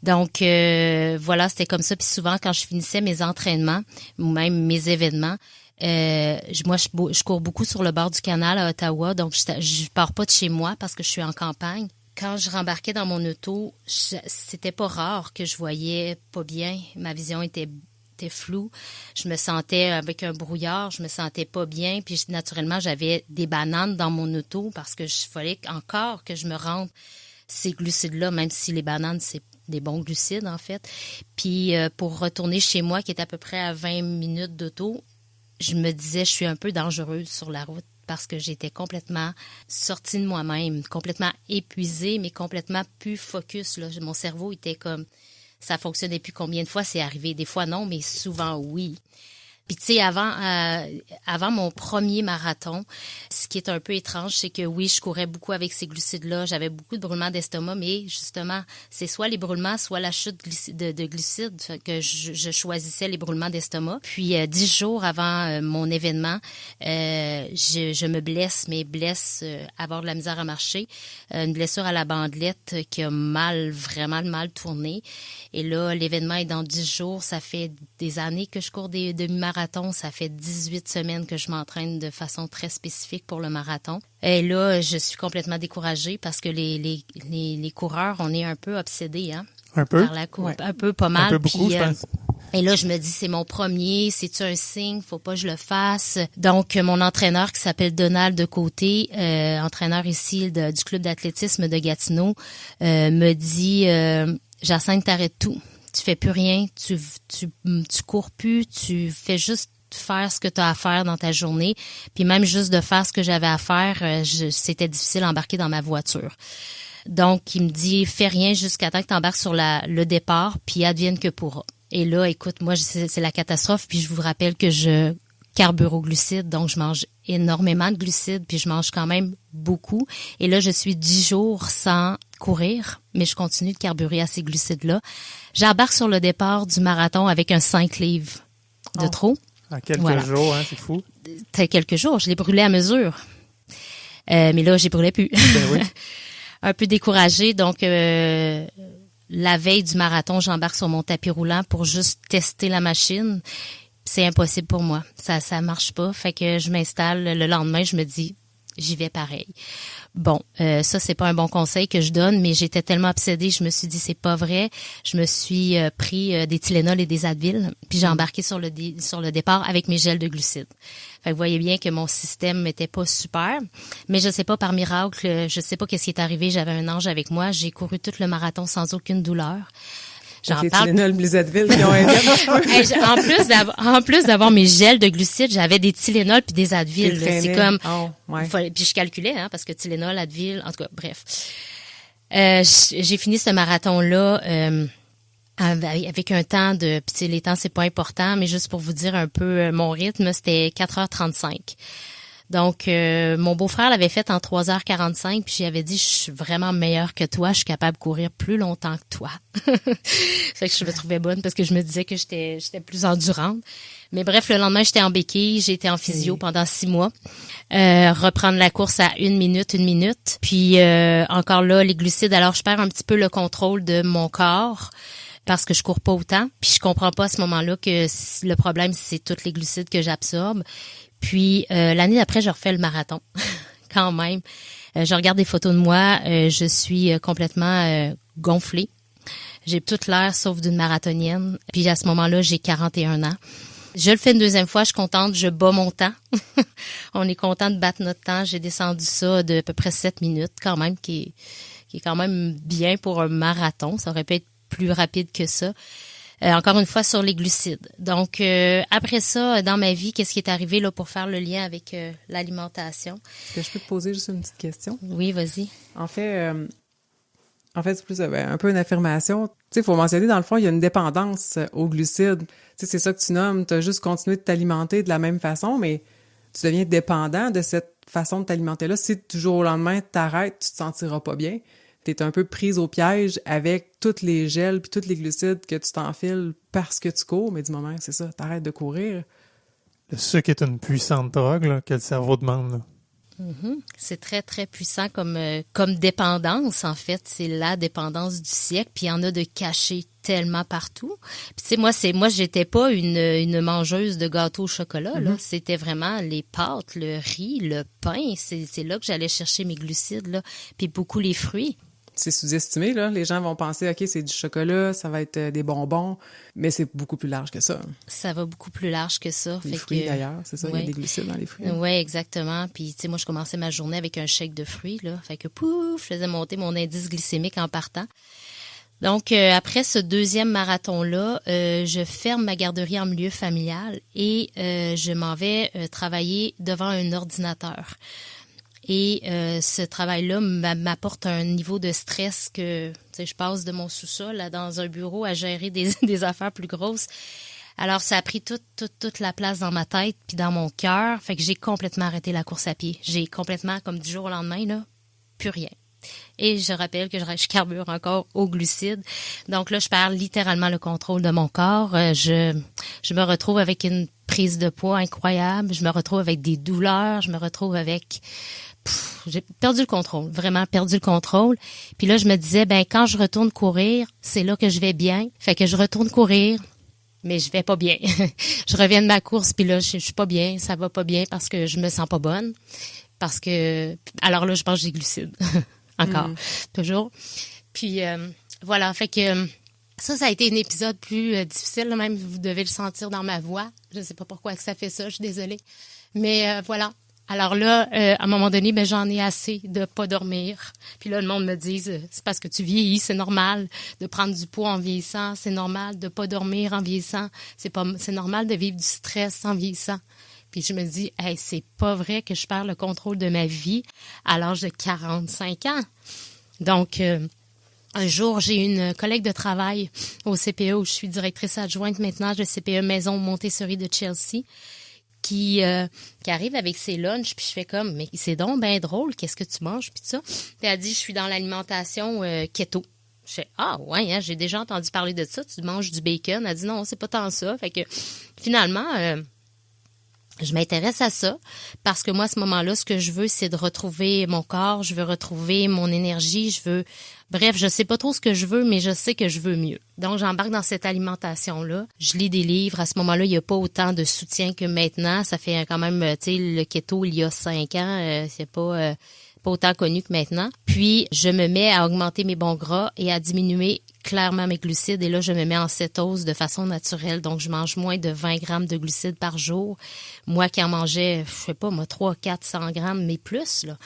Donc, voilà, c'était comme ça. Puis souvent, quand je finissais mes entraînements ou même mes événements, moi, je cours beaucoup sur le bord du canal à Ottawa, donc je pars pas de chez moi parce que je suis en campagne. Quand je rembarquais dans mon auto, c'était pas rare que je voyais pas bien. Ma vision était floue. Je me sentais avec un brouillard, je me sentais pas bien. Puis naturellement, j'avais des bananes dans mon auto parce que il fallait encore que je me rende ces glucides-là, même si les bananes, c'est des bons glucides en fait. Puis pour retourner chez moi, qui est à peu près à 20 minutes d'auto, je me disais, je suis un peu dangereuse sur la route parce que j'étais complètement sortie de moi-même, complètement épuisée, mais complètement plus focus, là. Mon cerveau était comme, ça fonctionnait plus. Combien de fois c'est arrivé? Des fois non, mais souvent oui. Puis tu sais, avant mon premier marathon, ce qui est un peu étrange, c'est que oui, je courais beaucoup avec ces glucides-là, j'avais beaucoup de brûlements d'estomac, mais justement, c'est soit les brûlements, soit la chute de glucides que je choisissais les brûlements d'estomac. Puis 10 jours avant mon événement, je me blesse, avoir de la misère à marcher, une blessure à la bandelette qui a vraiment mal tourné. Et là, l'événement est dans 10 jours, ça fait des années que je cours des demi-marathons. Ça fait 18 semaines que je m'entraîne de façon très spécifique pour le marathon. Et là, je suis complètement découragée parce que les coureurs, on est un peu obsédés, hein? Un peu? Par la course. Ouais. Un peu, pas mal. Un peu beaucoup, je pense. Et là, je me dis, c'est mon premier, c'est-tu un signe? Faut pas que je le fasse. Donc, mon entraîneur qui s'appelle Donald de Côté, entraîneur ici du club d'athlétisme de Gatineau, me dit, Jacinthe, t'arrêtes tout. Tu fais plus rien, tu cours plus, tu fais juste faire ce que tu as à faire dans ta journée. Puis même juste de faire ce que j'avais à faire, c'était difficile d'embarquer dans ma voiture. Donc, il me dit, fais rien jusqu'à temps que tu embarques sur le départ, puis advienne que pourra. Et là, écoute, moi, c'est la catastrophe, puis je vous rappelle que je carbure aux glucides, donc je mange énormément de glucides, puis je mange quand même beaucoup. Et là, je suis 10 jours sans courir, mais je continue de carburer à ces glucides-là. J'embarque sur le départ du marathon avec un 5 livres de trop. En quelques jours, hein, c'est fou. C'était quelques jours, je l'ai brûlé à mesure. Mais là, j'y brûlais plus. Ben oui. Un peu découragée, donc la veille du marathon, j'embarque sur mon tapis roulant pour juste tester la machine. C'est impossible pour moi. Ça marche pas. Fait que je m'installe. Le lendemain, je me dis, j'y vais pareil. Bon, ça, c'est pas un bon conseil que je donne, mais j'étais tellement obsédée, je me suis dit, c'est pas vrai. Je me suis pris des Tylenol et des Advil, puis j'ai embarqué sur le départ avec mes gels de glucides. Fait que vous voyez bien que mon système n'était pas super, mais je sais pas, par miracle, je sais pas qu'est-ce qui est arrivé, j'avais un ange avec moi, j'ai couru tout le marathon sans aucune douleur. J'en parle. Les Tylenol, les Advil qui ont aidé un peu. Hey, en plus d'avoir mes gels de glucides, j'avais des Tylenol puis des Advil. C'est comme, puis je calculais, parce que Tylenol, Advil, en tout cas, bref. J'ai fini ce marathon-là avec un temps de, puis les temps c'est pas important, mais juste pour vous dire un peu mon rythme, c'était 4h35. Donc, mon beau-frère l'avait fait en 3h45, puis j'avais dit, je suis vraiment meilleure que toi, je suis capable de courir plus longtemps que toi. Fait que je me trouvais bonne parce que je me disais que j'étais plus endurante. Mais bref, le lendemain, j'étais en béquille, j'ai été en physio pendant 6 mois. Reprendre la course à 1 minute. Puis, encore là, les glucides, alors je perds un petit peu le contrôle de mon corps parce que je cours pas autant. Puis, je comprends pas à ce moment-là que le problème, c'est tous les glucides que j'absorbe. Puis, l'année d'après, je refais le marathon, quand même. Je regarde des photos de moi, je suis complètement gonflée. J'ai toute l'air sauf d'une marathonienne. Puis, à ce moment-là, j'ai 41 ans. Je le fais une deuxième fois, je suis contente, je bats mon temps. On est content de battre notre temps. J'ai descendu ça de à peu près 7 minutes, quand même, qui est quand même bien pour un marathon. Ça aurait pu être plus rapide que ça. Encore une fois, sur les glucides. Donc, après ça, dans ma vie, qu'est-ce qui est arrivé là pour faire le lien avec l'alimentation? Est-ce que je peux te poser juste une petite question? Oui, vas-y. En fait, c'est plus un peu une affirmation. Tu sais, il faut mentionner, dans le fond, il y a une dépendance aux glucides. Tu sais, c'est ça que tu nommes. Tu as juste continué de t'alimenter de la même façon, mais tu deviens dépendant de cette façon de t'alimenter-là. Si du jour au lendemain, tu t'arrêtes, tu te sentiras pas bien. Tu es un peu prise au piège avec toutes les gels puis tous les glucides que tu t'enfiles parce que tu cours. Mais du moment, c'est ça, t'arrêtes de courir. Le sucre est une puissante drogue là, que le cerveau demande. Là. Mm-hmm. C'est très, très puissant comme dépendance, en fait. C'est la dépendance du siècle. Puis il y en a de cachés tellement partout. Puis tu sais, moi, j'étais pas une mangeuse de gâteaux au chocolat. Là. C'était vraiment les pâtes, le riz, le pain. C'est là que j'allais chercher mes glucides. Là. Puis beaucoup les fruits. C'est sous-estimé, là. Les gens vont penser, OK, c'est du chocolat, ça va être des bonbons, mais c'est beaucoup plus large que ça. Ça va beaucoup plus large que ça. Les fruits, d'ailleurs, c'est ça, il y a des glucides dans les fruits. Oui, exactement. Puis, tu sais, moi, je commençais ma journée avec un shake de fruits, là. Fait que, pouf, je faisais monter mon indice glycémique en partant. Donc, après ce deuxième marathon-là, je ferme ma garderie en milieu familial et je m'en vais travailler devant un ordinateur. Et ce travail-là m'apporte un niveau de stress que, tu sais, je passe de mon sous-sol là, dans un bureau à gérer des affaires plus grosses. Alors, ça a pris toute la place dans ma tête puis dans mon cœur. Fait que j'ai complètement arrêté la course à pied. J'ai complètement, comme du jour au lendemain, là, plus rien. Et je rappelle que je carbure encore aux glucides. Donc là, je perds littéralement le contrôle de mon corps. Je me retrouve avec une prise de poids incroyable. Je me retrouve avec des douleurs. Je me retrouve avec... j'ai perdu le contrôle, vraiment perdu le contrôle. Puis là, je me disais, quand je retourne courir, c'est là que je vais bien. Fait que je retourne courir, mais je vais pas bien. Je reviens de ma course, puis là, je suis pas bien, ça va pas bien parce que je me sens pas bonne. Parce que, alors là, je mange des glucides. Encore, toujours. Puis voilà, fait que ça a été un épisode plus difficile, même vous devez le sentir dans ma voix. Je sais pas pourquoi que ça fait ça, je suis désolée. Mais voilà. Alors là, à un moment donné, j'en ai assez de pas dormir. Puis là, le monde me dit, c'est parce que tu vieillis, c'est normal de prendre du poids en vieillissant, c'est normal de pas dormir en vieillissant, c'est normal de vivre du stress en vieillissant. Puis je me dis, hey, c'est pas vrai que je perds le contrôle de ma vie à l'âge de 45 ans. Donc, un jour, j'ai une collègue de travail au CPE où je suis directrice adjointe maintenant de CPE Maison Montessori de Chelsea. Qui arrive avec ses lunchs, puis je fais comme, mais c'est donc bien drôle, qu'est-ce que tu manges, puis ça. Puis elle dit, je suis dans l'alimentation keto. Je fais, ah ouais, hein, j'ai déjà entendu parler de ça, tu manges du bacon. Elle dit, non, c'est pas tant ça. Fait que finalement, je m'intéresse à ça parce que moi, à ce moment-là, ce que je veux, c'est de retrouver mon corps, je veux retrouver mon énergie, bref, je sais pas trop ce que je veux, mais je sais que je veux mieux. Donc, j'embarque dans cette alimentation-là. Je lis des livres. À ce moment-là, il n'y a pas autant de soutien que maintenant. Ça fait quand même, tu sais, le keto, il y a 5 ans, c'est pas pas autant connu que maintenant. Puis, je me mets à augmenter mes bons gras et à diminuer clairement mes glucides. Et là, je me mets en cétose de façon naturelle. Donc, je mange moins de 20 grammes de glucides par jour. Moi qui en mangeais, 300-400 grammes, mais plus, là.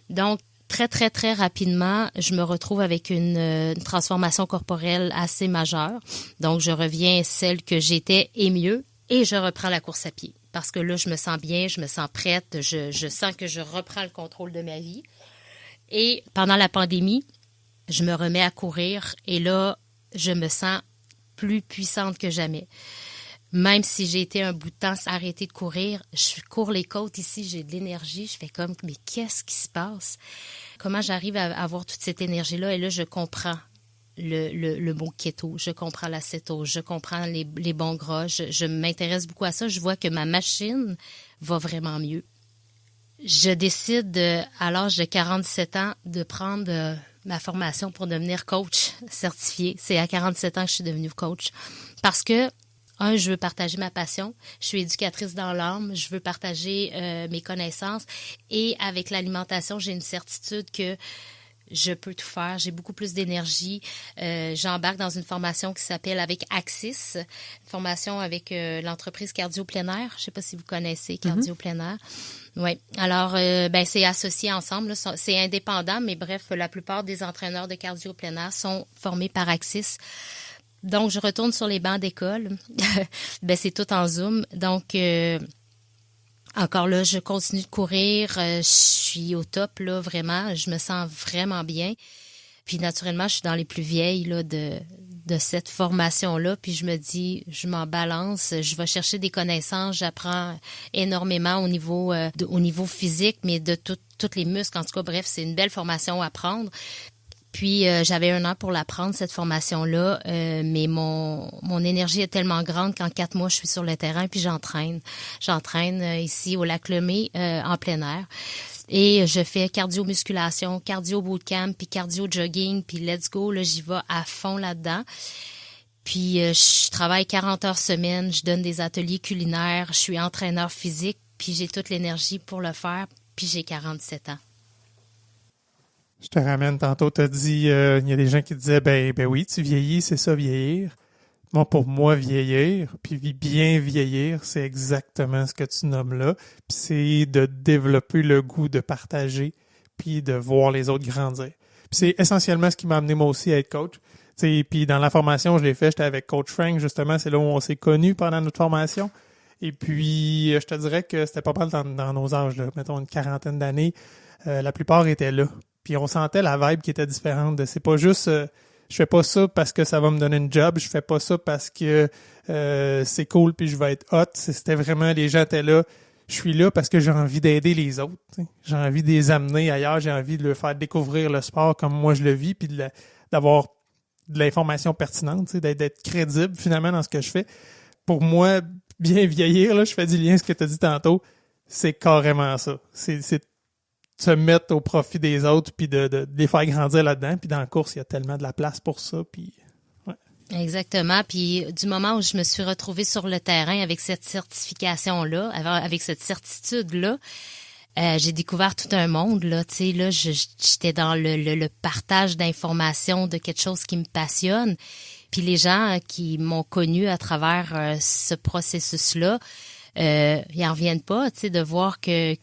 Donc, très, très, très rapidement, je me retrouve avec une transformation corporelle assez majeure. Donc, je reviens celle que j'étais et mieux. Et je reprends la course à pied. Parce que là, je me sens bien, je me sens prête, je sens que je reprends le contrôle de ma vie. Et pendant la pandémie, je me remets à courir et là, je me sens plus puissante que jamais. Même si j'ai été un bout de temps arrêtée de courir, je cours les côtes ici, j'ai de l'énergie, je fais comme, mais qu'est-ce qui se passe? Comment j'arrive à avoir toute cette énergie-là? Et là, je comprends le mot keto, je comprends la cétose, je comprends les bons gras, je m'intéresse beaucoup à ça, je vois que ma machine va vraiment mieux. Je décide à l'âge de 47 ans de prendre ma formation pour devenir coach certifié. C'est à 47 ans que je suis devenue coach parce que je veux partager ma passion. Je suis éducatrice dans l'âme. Je veux partager mes connaissances. Et avec l'alimentation, j'ai une certitude que je peux tout faire. J'ai beaucoup plus d'énergie. J'embarque dans une formation qui s'appelle avec Axis, une formation avec l'entreprise Cardio Plein Air. Je ne sais pas si vous connaissez Cardio Plein Air. Oui. Alors, c'est associé ensemble. Là. C'est indépendant, mais bref, la plupart des entraîneurs de cardio plein air sont formés par Axis. Donc, je retourne sur les bancs d'école. C'est tout en Zoom. Donc, encore là, je continue de courir. Je suis au top, là, vraiment. Je me sens vraiment bien. Puis, naturellement, je suis dans les plus vieilles là, de cette formation-là. Puis, je me dis, je m'en balance. Je vais chercher des connaissances. J'apprends énormément au niveau physique, mais de tous les muscles. En tout cas, bref, c'est une belle formation à prendre. Puis, j'avais 1 an pour l'apprendre, cette formation-là, mais mon énergie est tellement grande qu'en 4 mois, je suis sur le terrain puis j'entraîne. J'entraîne ici au Lac Lemay, en plein air. Et je fais cardio-musculation, cardio-bootcamp, puis cardio-jogging, puis let's go, là, j'y vais à fond là-dedans. Puis, je travaille 40 heures semaine, je donne des ateliers culinaires, je suis entraîneur physique, puis j'ai toute l'énergie pour le faire, puis j'ai 47 ans. Je te ramène, tantôt, tu as dit, il y a des gens qui disaient, ben oui, tu vieillis, c'est ça, vieillir. Bon, pour moi, vieillir, puis bien vieillir, c'est exactement ce que tu nommes là. Puis c'est de développer le goût de partager, puis de voir les autres grandir. Puis c'est essentiellement ce qui m'a amené moi aussi à être coach. T'sais, puis dans la formation, je l'ai fait, j'étais avec Coach Frank, justement, c'est là où on s'est connus pendant notre formation. Et puis, je te dirais que c'était pas mal dans nos âges, là, mettons une 40aine d'années. La plupart étaient là. Puis on sentait la vibe qui était différente. C'est pas juste... je fais pas ça parce que ça va me donner une job. Je fais pas ça parce que c'est cool puis je vais être hot. C'était vraiment, les gens étaient là. Je suis là parce que j'ai envie d'aider les autres. T'sais. J'ai envie de les amener ailleurs. J'ai envie de leur faire découvrir le sport comme moi je le vis puis d'avoir de l'information pertinente, d'être crédible finalement dans ce que je fais. Pour moi, bien vieillir, là, je fais du lien à ce que tu as dit tantôt, c'est carrément ça. C'est se mettre au profit des autres puis de les faire grandir là-dedans. Puis dans la course, il y a tellement de la place pour ça. Puis, ouais. Exactement. Puis du moment où je me suis retrouvée sur le terrain avec cette certification-là, avec cette certitude-là, j'ai découvert tout un monde. Là, tu sais, là, j'étais dans le partage d'informations de quelque chose qui me passionne. Puis les gens qui m'ont connue à travers ce processus-là, ils en reviennent pas, tu sais, de voir que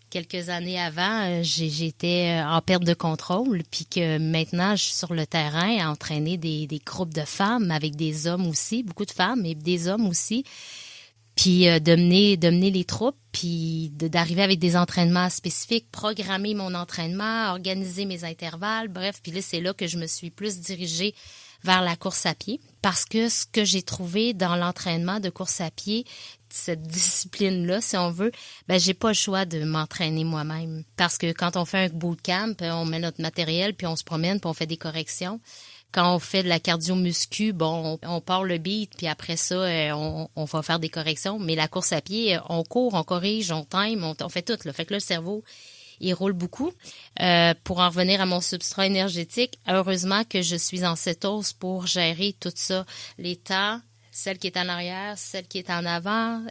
quelques années avant, j'étais en perte de contrôle, puis que maintenant, je suis sur le terrain à entraîner des groupes de femmes avec des hommes aussi, beaucoup de femmes, mais des hommes aussi, puis de mener les troupes, puis d'arriver avec des entraînements spécifiques, programmer mon entraînement, organiser mes intervalles, bref, puis là, c'est là que je me suis plus dirigée vers la course à pied, parce que ce que j'ai trouvé dans l'entraînement de course à pied, cette discipline-là, si on veut, j'ai pas le choix de m'entraîner moi-même. Parce que quand on fait un bootcamp, on met notre matériel, puis on se promène, puis on fait des corrections. Quand on fait de la cardio-muscu, on part le beat, puis après ça, on va faire des corrections. Mais la course à pied, on court, on corrige, on time, on fait tout. Là. Fait que là, le cerveau, il roule beaucoup. Pour en revenir à mon substrat énergétique, heureusement que je suis en cétose pour gérer tout ça. Les temps, celle qui est en arrière, celle qui est en avant.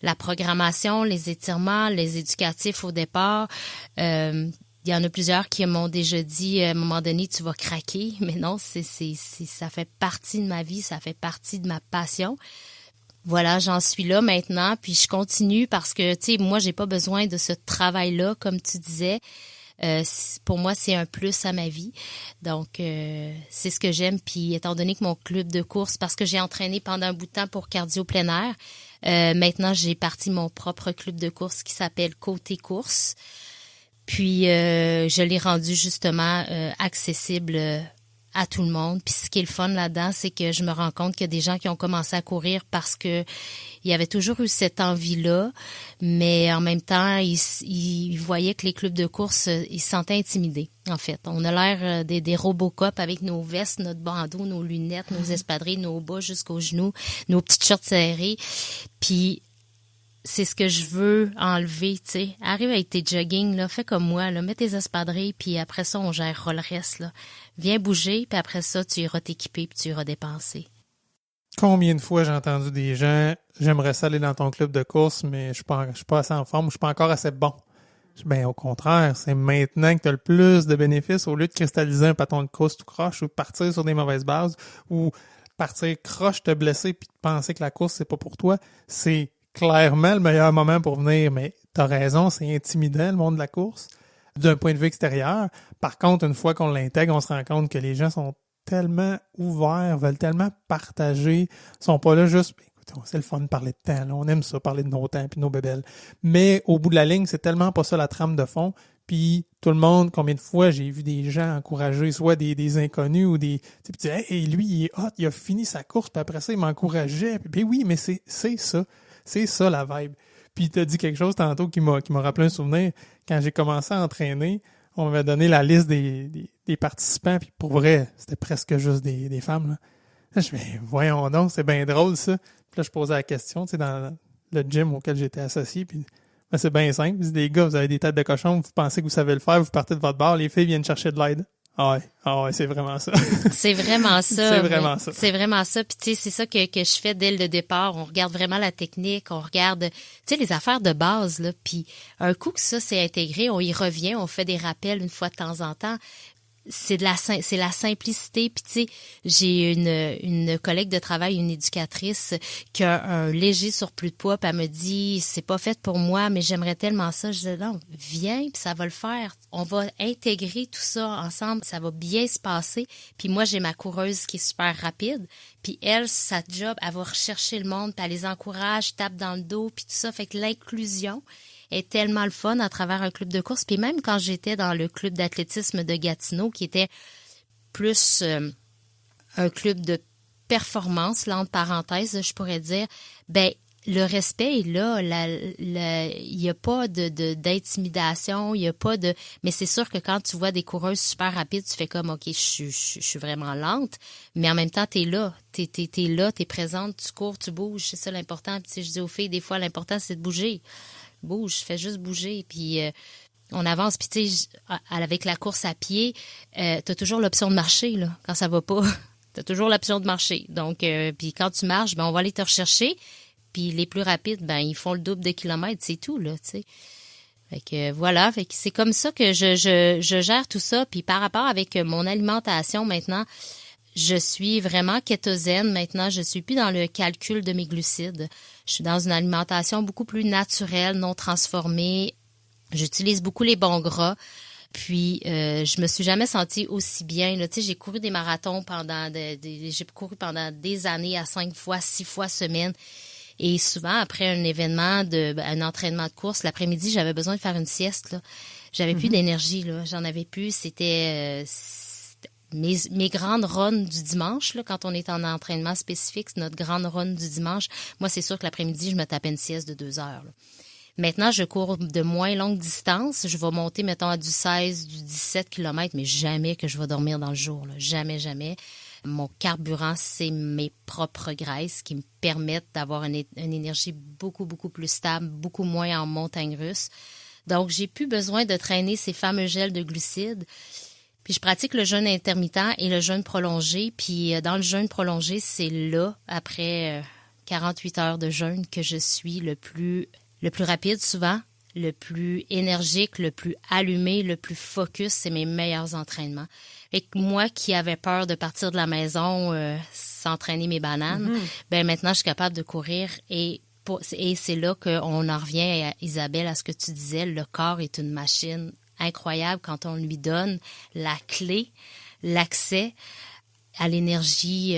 la programmation, les étirements, les éducatifs au départ. Il y en a plusieurs qui m'ont déjà dit à un moment donné, tu vas craquer. Mais non, ça fait partie de ma vie, ça fait partie de ma passion. Voilà, j'en suis là maintenant, puis je continue parce que, tu sais, moi, j'ai pas besoin de ce travail-là, comme tu disais. Pour moi, c'est un plus à ma vie. Donc, c'est ce que j'aime. Puis, étant donné que mon club de course, parce que j'ai entraîné pendant un bout de temps pour cardio plein air, maintenant, j'ai parti mon propre club de course qui s'appelle Côté Course. Puis, je l'ai rendu justement accessible à tout le monde. Puis ce qui est le fun là-dedans, c'est que je me rends compte qu'il y a des gens qui ont commencé à courir parce que il y avait toujours eu cette envie-là, mais en même temps, ils voyaient que les clubs de course, ils se sentaient intimidés, en fait. On a l'air des Robocop avec nos vestes, notre bandeau, nos lunettes, nos espadrilles, nos bas jusqu'aux genoux, nos petites shorts serrées. Puis c'est ce que je veux enlever, tu sais. Arrive avec tes jogging, là, fais comme moi, là, mets tes espadrilles, puis après ça, on gérera le reste, là. Viens bouger, puis après ça, tu iras t'équiper, puis tu iras dépenser. Combien de fois j'ai entendu des gens, j'aimerais ça aller dans ton club de course, mais je suis pas assez en forme, je suis pas encore assez bon. Ben, au contraire, c'est maintenant que tu as le plus de bénéfices au lieu de cristalliser un bâton de course tout croche ou partir sur des mauvaises bases ou partir croche, te blesser puis penser que la course, c'est pas pour toi. C'est clairement le meilleur moment pour venir, mais t'as raison, c'est intimidant, le monde de la course, d'un point de vue extérieur. Par contre, une fois qu'on l'intègre, on se rend compte que les gens sont tellement ouverts, veulent tellement partager, sont pas là juste, écoute, c'est le fun de parler de temps, là, on aime ça, parler de nos temps et de nos bébelles. Mais au bout de la ligne, c'est tellement pas ça la trame de fond. Puis tout le monde, combien de fois j'ai vu des gens encourager, soit des inconnus ou des... Tu sais, hey, lui, il est hot, il a fini sa course, puis après ça, il m'encourageait. Puis oui, mais c'est ça. C'est ça la vibe. Puis tu as dit quelque chose tantôt qui m'a rappelé un souvenir. Quand j'ai commencé à entraîner, on m'avait donné la liste des participants, puis pour vrai, c'était presque juste des femmes. Là, je me dis, voyons donc, c'est bien drôle ça. Puis là, je posais la question, tu sais, dans le gym auquel j'étais associé, puis ben, c'est bien simple. Je dis, les gars, vous avez des têtes de cochon, vous pensez que vous savez le faire, vous partez de votre bar, les filles viennent chercher de l'aide. Ah ouais, c'est vraiment ça. C'est vraiment ça. C'est vraiment ça. C'est vraiment ça. Puis tu sais, c'est ça que je fais dès le départ. On regarde vraiment la technique, on regarde, tu sais, les affaires de base là. Puis un coup que ça s'est intégré, on y revient, on fait des rappels une fois de temps en temps. C'est la simplicité. Puis tu sais, j'ai une collègue de travail, une éducatrice qui a un léger surplus de poids, puis elle me dit c'est pas fait pour moi, mais j'aimerais tellement ça. Je dis non, viens, puis ça va le faire. On va intégrer tout ça ensemble, ça va bien se passer. Puis moi j'ai ma coureuse qui est super rapide, puis elle sa job, elle va rechercher le monde, puis elle les encourage, tape dans le dos, puis tout ça. Fait que l'inclusion est tellement le fun à travers un club de course. Puis même quand j'étais dans le club d'athlétisme de Gatineau, qui était plus un club de performance, là, entre parenthèses, je pourrais dire, ben le respect est là. Il n'y a pas d'intimidation, il n'y a pas de... Mais c'est sûr que quand tu vois des coureuses super rapides, tu fais comme, OK, je suis vraiment lente, mais en même temps, t'es là. T'es là, t'es présente, tu cours, tu bouges. C'est ça l'important. Puis je dis aux filles, des fois, l'important, c'est de bouger. Bouge, fais juste bouger, puis on avance. Puis tu sais, avec la course à pied, t'as toujours l'option de marcher, là, quand ça va pas. T'as toujours l'option de marcher. Donc, puis quand tu marches, ben on va aller te rechercher. Puis les plus rapides, ben ils font le double de kilomètres, c'est tout, là, tu sais. Fait que voilà, fait que c'est comme ça que je gère tout ça. Puis par rapport avec mon alimentation maintenant, je suis vraiment kétosène maintenant. Je suis plus dans le calcul de mes glucides. Je suis dans une alimentation beaucoup plus naturelle, non transformée. J'utilise beaucoup les bons gras. Puis, je me suis jamais sentie aussi bien. Là, tu sais, j'ai couru des marathons j'ai couru pendant des années à 5 fois, 6 fois semaine. Et souvent, après un événement, un entraînement de course, l'après-midi, j'avais besoin de faire une sieste. Là. J'avais plus d'énergie. Là. J'en avais plus. C'était mes grandes runs du dimanche. Là, quand on est en entraînement spécifique, c'est notre grande run du dimanche. Moi, c'est sûr que l'après-midi, je me tapais une sieste de 2 heures. Là. Maintenant, je cours de moins longue distance. Je vais monter, mettons, à du 16, du 17 km, mais jamais que je vais dormir dans le jour. Là. Jamais, jamais. Mon carburant, c'est mes propres graisses qui me permettent d'avoir une énergie beaucoup, beaucoup plus stable, beaucoup moins en montagne russe. Donc, j'ai plus besoin de traîner ces fameux gels de glucides. Puis, je pratique le jeûne intermittent et le jeûne prolongé. Puis, dans le jeûne prolongé, c'est là, après 48 heures de jeûne que je suis le plus rapide souvent, le plus énergique, le plus allumé, le plus focus. C'est mes meilleurs entraînements. Et moi qui avais peur de partir de la maison s'entraîner mes bananes, ben maintenant je suis capable de courir et c'est là qu'on en revient, Isabelle, à ce que tu disais. Le corps est une machine incroyable quand on lui donne la clé, l'accès à l'énergie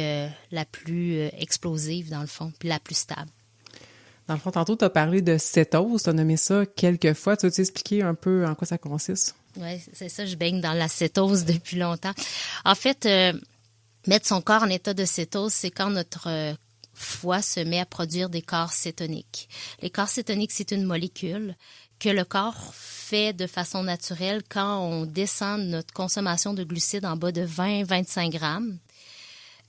la plus explosive, dans le fond, puis la plus stable. Dans le fond, tantôt, tu as parlé de cétose, tu as nommé ça quelques fois. Tu veux expliquer un peu en quoi ça consiste? Oui, c'est ça, je baigne dans la cétose depuis longtemps. En fait, mettre son corps en état de cétose, c'est quand notre foie se met à produire des corps cétoniques. Les corps cétoniques, c'est une molécule que le corps fait de façon naturelle quand on descend notre consommation de glucides en bas de 20-25 grammes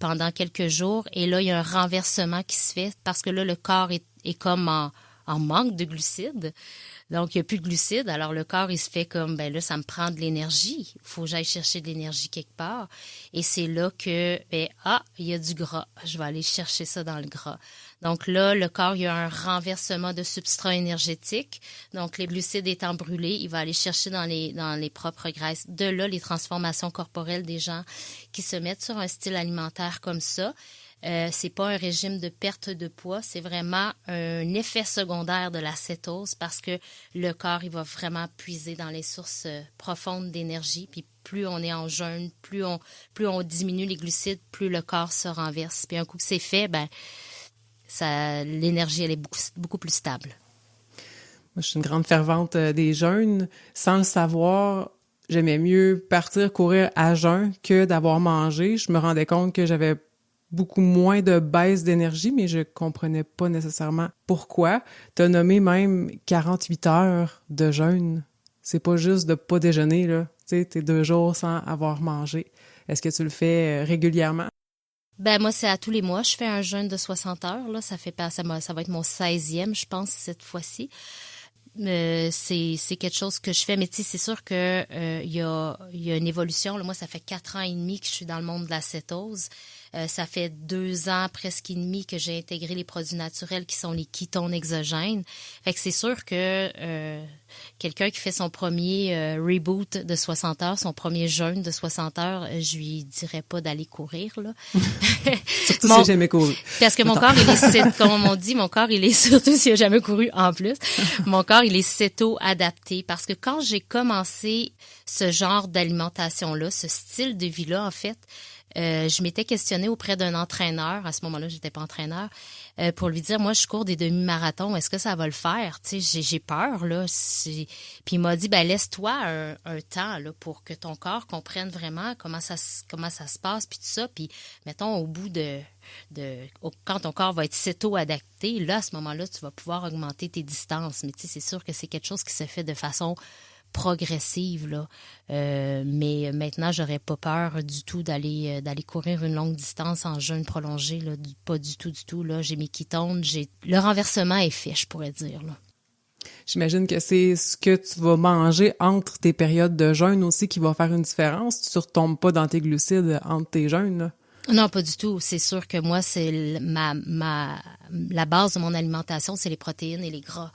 pendant quelques jours. Et là, il y a un renversement qui se fait parce que là, le corps est comme en manque de glucides. Donc, il n'y a plus de glucides. Alors, le corps, il se fait comme, ben là, ça me prend de l'énergie. Il faut que j'aille chercher de l'énergie quelque part. Et c'est là que, il y a du gras. Je vais aller chercher ça dans le gras. Donc là, le corps, il y a un renversement de substrat énergétique. Donc, les glucides étant brûlés, il va aller chercher dans les propres graisses. De là, les transformations corporelles des gens qui se mettent sur un style alimentaire comme ça. C'est pas un régime de perte de poids, c'est vraiment un effet secondaire de la cétose parce que le corps, il va vraiment puiser dans les sources profondes d'énergie. Puis plus on est en jeûne, plus on diminue les glucides, plus le corps se renverse. Puis un coup que c'est fait, l'énergie, elle est beaucoup plus stable. Moi, je suis une grande fervente des jeûnes. Sans le savoir, j'aimais mieux partir courir à jeun que d'avoir mangé. Je me rendais compte que j'avais beaucoup moins de baisse d'énergie, mais je comprenais pas nécessairement pourquoi. T'as nommé même 48 heures de jeûne. C'est pas juste de pas déjeuner, là. Tu sais, t'es 2 jours sans avoir mangé. Est-ce que tu le fais régulièrement? Moi, c'est à tous les mois. Je fais un jeûne de 60 heures, là. Ça va être mon 16e, je pense, cette fois-ci. C'est quelque chose que je fais, mais tu sais, c'est sûr que il y a une évolution. Là, moi, ça fait 4 ans et demi que je suis dans le monde de la cétose. Ça fait 2 ans, presque et demi, que j'ai intégré les produits naturels qui sont les ketones exogènes. Fait que c'est sûr que quelqu'un qui fait son premier reboot de 60 heures, son premier jeûne de 60 heures, je lui dirais pas d'aller courir, là. Surtout si j'ai jamais couru. Parce que mon corps, comme on dit, mon corps, il est surtout s'il a jamais couru en plus. Mon corps, il est céto-adapté. Parce que quand j'ai commencé ce genre d'alimentation-là, ce style de vie-là, en fait, je m'étais questionnée auprès d'un entraîneur. À ce moment-là, j'étais pas entraîneur, pour lui dire, moi, je cours des demi-marathons. Est-ce que ça va le faire? Tu sais, j'ai peur, là. Puis il m'a dit, laisse-toi un temps, là, pour que ton corps comprenne vraiment comment ça se passe, puis tout ça. Puis, mettons, au bout quand ton corps va être céto-adapté, là, à ce moment-là, tu vas pouvoir augmenter tes distances. Mais tu sais, c'est sûr que c'est quelque chose qui se fait de façon progressive, là. Mais maintenant, j'aurais pas peur du tout d'aller courir une longue distance en jeûne prolongé, là. Pas du tout, là. J'ai mes ketones, le renversement est fait, je pourrais dire, là. J'imagine que c'est ce que tu vas manger entre tes périodes de jeûne aussi qui va faire une différence. Tu ne retombes pas dans tes glucides entre tes jeûnes, là. Non, pas du tout. C'est sûr que moi, c'est la base de mon alimentation, c'est les protéines et les gras.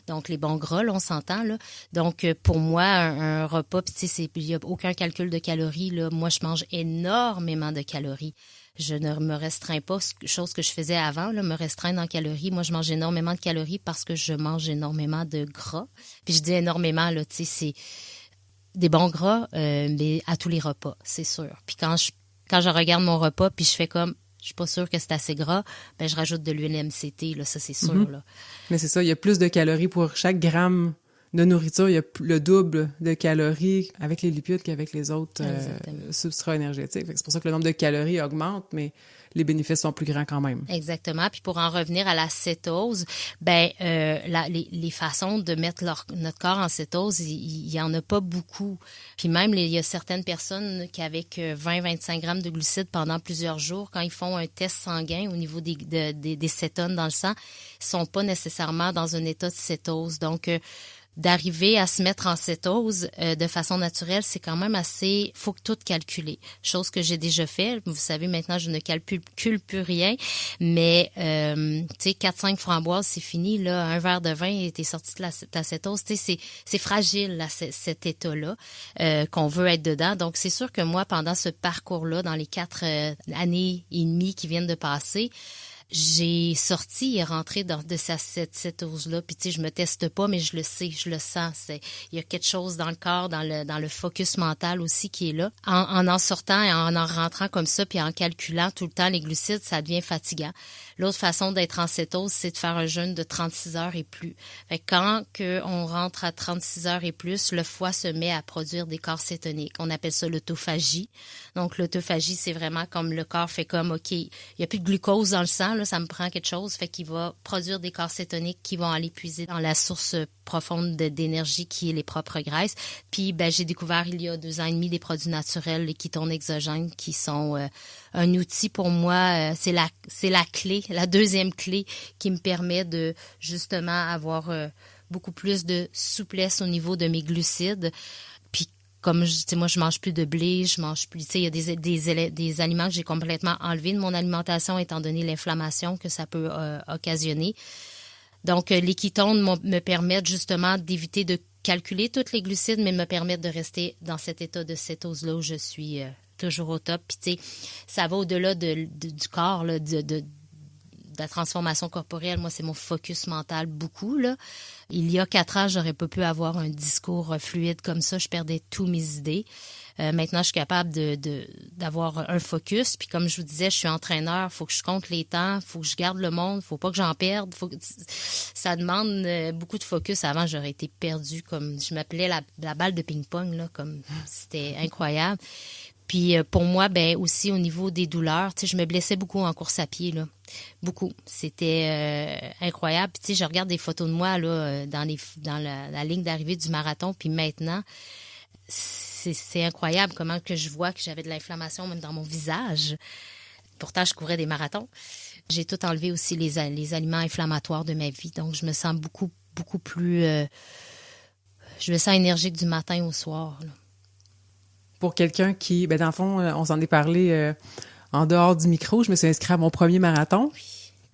Donc, les bons gras, là, on s'entend, là. Donc, pour moi, un repas, puis tu sais, il n'y a aucun calcul de calories, là. Moi, je mange énormément de calories. Je ne me restreins pas, chose que je faisais avant, là, me restreindre en calories. Moi, je mange énormément de calories parce que je mange énormément de gras. Puis je dis énormément, là, tu sais, c'est des bons gras, mais à tous les repas, c'est sûr. Puis quand je regarde mon repas, puis je fais comme, je suis pas sûre que c'est assez gras, je rajoute de l'huile MCT, là, ça c'est sûr, là. Mais c'est ça, il y a plus de calories pour chaque gramme de nourriture, il y a le double de calories avec les lipides qu'avec les autres substrats énergétiques. Fait que c'est pour ça que le nombre de calories augmente, mais les bénéfices sont plus grands quand même. Exactement. Puis pour en revenir à la cétose, les façons de mettre notre corps en cétose, il y en a pas beaucoup. Puis même, il y a certaines personnes qui, avec 20-25 grammes de glucides pendant plusieurs jours, quand ils font un test sanguin au niveau des cétones dans le sang, sont pas nécessairement dans un état de cétose. Donc, d'arriver à se mettre en cétose de façon naturelle, c'est quand même assez... faut que tout calculer. Chose que j'ai déjà fait. Vous savez, maintenant, je ne calcule plus rien. Mais, tu sais, 4-5 framboises, c'est fini. Là, un verre de vin et t'es sorti de ta cétose. Tu sais, c'est fragile, là, cet état-là, qu'on veut être dedans. Donc, c'est sûr que moi, pendant ce parcours-là, dans les 4 années et demie qui viennent de passer, j'ai sorti et rentré de cette cétose-là. Puis, tu sais, je me teste pas, mais je le sais, je le sens. Il y a quelque chose dans le corps, dans le focus mental aussi qui est là. En sortant et en rentrant comme ça, puis en calculant tout le temps les glucides, ça devient fatigant. L'autre façon d'être en cétose, c'est de faire un jeûne de 36 heures et plus. Fait que quand on rentre à 36 heures et plus, le foie se met à produire des corps cétoniques. On appelle ça l'autophagie. Donc, l'autophagie, c'est vraiment comme le corps fait comme, OK, il n'y a plus de glucose dans le sang, là, ça me prend quelque chose, fait qu'il va produire des corps cétoniques qui vont aller puiser dans la source profonde d'énergie qui est les propres graisses. Puis, ben, j'ai découvert il y a 2 ans et demi des produits naturels, les ketones exogènes, qui sont un outil pour moi, c'est la clé, la deuxième clé qui me permet de justement avoir beaucoup plus de souplesse au niveau de mes glucides. Puis, comme moi, je mange plus de blé, je mange plus, il y a des aliments que j'ai complètement enlevés de mon alimentation étant donné l'inflammation que ça peut occasionner. Donc, les ketones me permettent justement d'éviter de calculer tous les glucides, mais me permettent de rester dans cet état de cétose-là où je suis toujours au top. Puis, tu sais, ça va au-delà du corps, là, de la transformation corporelle. Moi, c'est mon focus mental beaucoup, là. Il y a 4 ans, j'aurais pas pu avoir un discours fluide comme ça. Je perdais tous mes idées. Maintenant, je suis capable d'avoir un focus. Puis comme je vous disais, je suis entraîneur. Faut que je compte les temps. Faut que je garde le monde. Faut pas que j'en perde. Ça demande beaucoup de focus. Avant, j'aurais été perdue. Comme je m'appelais la balle de ping-pong, là. Comme c'était incroyable. Puis pour moi, ben aussi au niveau des douleurs, tu sais, je me blessais beaucoup en course à pied, là. Beaucoup. C'était incroyable. Puis tu sais, je regarde des photos de moi là dans la ligne d'arrivée du marathon, puis maintenant, c'est incroyable comment que je vois que j'avais de l'inflammation même dans mon visage. Pourtant, je courais des marathons. J'ai tout enlevé aussi les aliments inflammatoires de ma vie, donc je me sens beaucoup plus je me sens énergique du matin au soir, là. Pour quelqu'un qui, ben dans le fond, on s'en est parlé en dehors du micro, je me suis inscrite à mon premier marathon.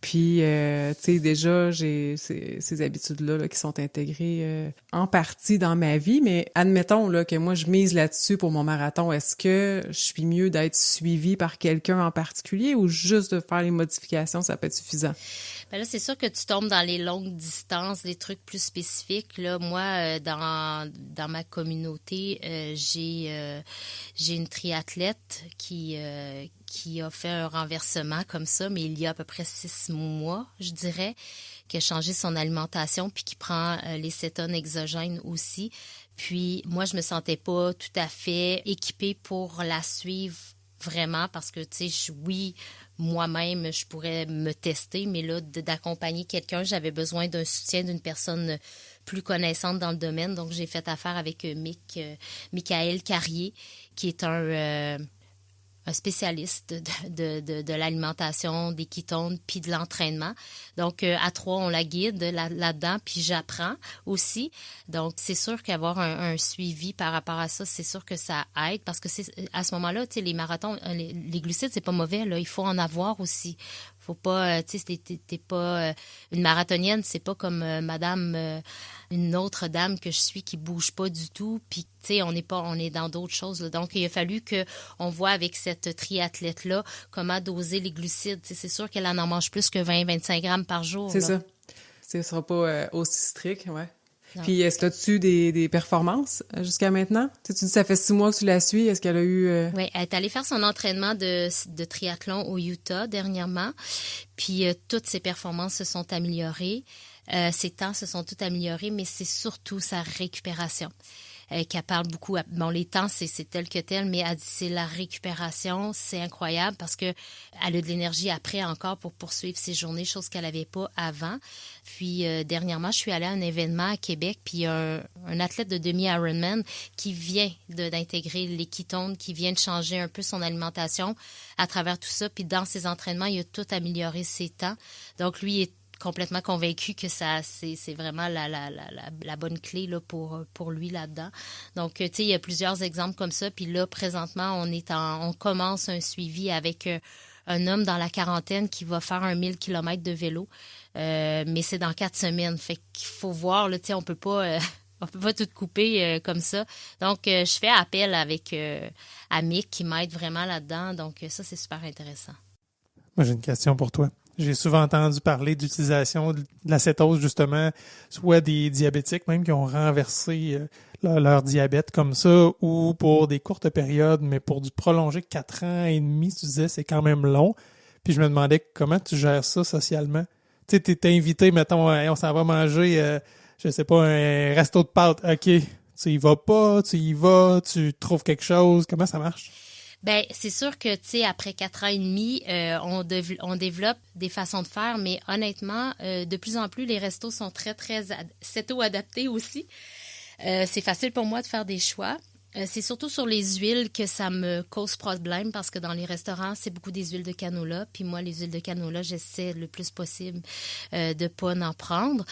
Puis, tu sais, déjà, j'ai ces habitudes-là là, qui sont intégrées en partie dans ma vie, mais admettons là, que moi, je mise là-dessus pour mon marathon. Est-ce que je suis mieux d'être suivie par quelqu'un en particulier ou juste de faire les modifications, ça peut être suffisant? Ben là, c'est sûr que tu tombes dans les longues distances, les trucs plus spécifiques. Là, moi, dans ma communauté, j'ai une triathlète qui a fait un renversement comme ça, mais il y a à peu près 6 mois, je dirais, qui a changé son alimentation puis qui prend les cétones exogènes aussi. Puis moi, je me sentais pas tout à fait équipée pour la suivre vraiment parce que, tu sais, oui, moi-même, je pourrais me tester, mais là, d'accompagner quelqu'un, j'avais besoin d'un soutien d'une personne plus connaissante dans le domaine. Donc, j'ai fait affaire avec Michael Carrier, qui est un spécialiste de l'alimentation, des ketones, puis de l'entraînement. Donc, à 3, on la guide là-dedans, puis j'apprends aussi. Donc, c'est sûr qu'avoir un suivi par rapport à ça, c'est sûr que ça aide, parce que à ce moment-là, tu sais, les marathons, les glucides, c'est pas mauvais, là. Il faut en avoir aussi. Faut pas, tu sais, t'es pas une marathonienne, c'est pas comme une autre dame que je suis qui bouge pas du tout, puis tu sais, on est dans d'autres choses, là. Donc il a fallu que on voit avec cette triathlète là comment doser les glucides. Tu sais, c'est sûr qu'elle en mange plus que 20-25 grammes par jour. C'est là. ça. Ce sera pas aussi strict, ouais. Non. Puis, est-ce que tu as des performances jusqu'à maintenant? Tu dis, ça fait 6 mois que tu la suis. Est-ce qu'elle a eu... Oui, elle est allée faire son entraînement de triathlon au Utah dernièrement. Puis, toutes ses performances se sont améliorées. Ses temps se sont toutes améliorés, mais c'est surtout sa récupération. Qu'elle parle beaucoup. Bon, les temps, c'est tel que tel, mais elle dit c'est la récupération, c'est incroyable parce que elle a de l'énergie après encore pour poursuivre ses journées, chose qu'elle n'avait pas avant. Puis dernièrement, je suis allée à un événement à Québec, puis un athlète de demi-Ironman qui vient d'intégrer les ketones, qui vient de changer un peu son alimentation à travers tout ça. Puis dans ses entraînements, il a tout amélioré ses temps. Donc lui, il est complètement convaincue que c'est vraiment la bonne clé là, pour lui là-dedans. Donc, tu sais, il y a plusieurs exemples comme ça. Puis là, présentement, on commence un suivi avec un homme dans la quarantaine qui va faire 1000 km de vélo. Mais c'est dans 4 semaines. Fait qu'il faut voir, là, tu sais, on peut pas tout couper comme ça. Donc, je fais appel à Mick qui m'aide vraiment là-dedans. Donc, ça, c'est super intéressant. Moi, j'ai une question pour toi. J'ai souvent entendu parler d'utilisation de l'acétose, justement, soit des diabétiques même qui ont renversé leur diabète comme ça, ou pour des courtes périodes, mais pour du prolongé 4 ans et demi, tu disais, c'est quand même long. Puis je me demandais comment tu gères ça socialement. Tu sais, t'es invité, mettons, on s'en va manger, je sais pas, un resto de pâtes. OK, tu y vas pas, tu y vas, tu trouves quelque chose. Comment ça marche? Ben, c'est sûr que, tu sais, après 4 ans et demi, on développe des façons de faire, mais honnêtement, de plus en plus, les restos sont très, très céto-adaptés aussi. C'est facile pour moi de faire des choix. C'est surtout sur les huiles que ça me cause problème parce que dans les restaurants, c'est beaucoup des huiles de canola. Puis moi, les huiles de canola, j'essaie le plus possible de pas en prendre.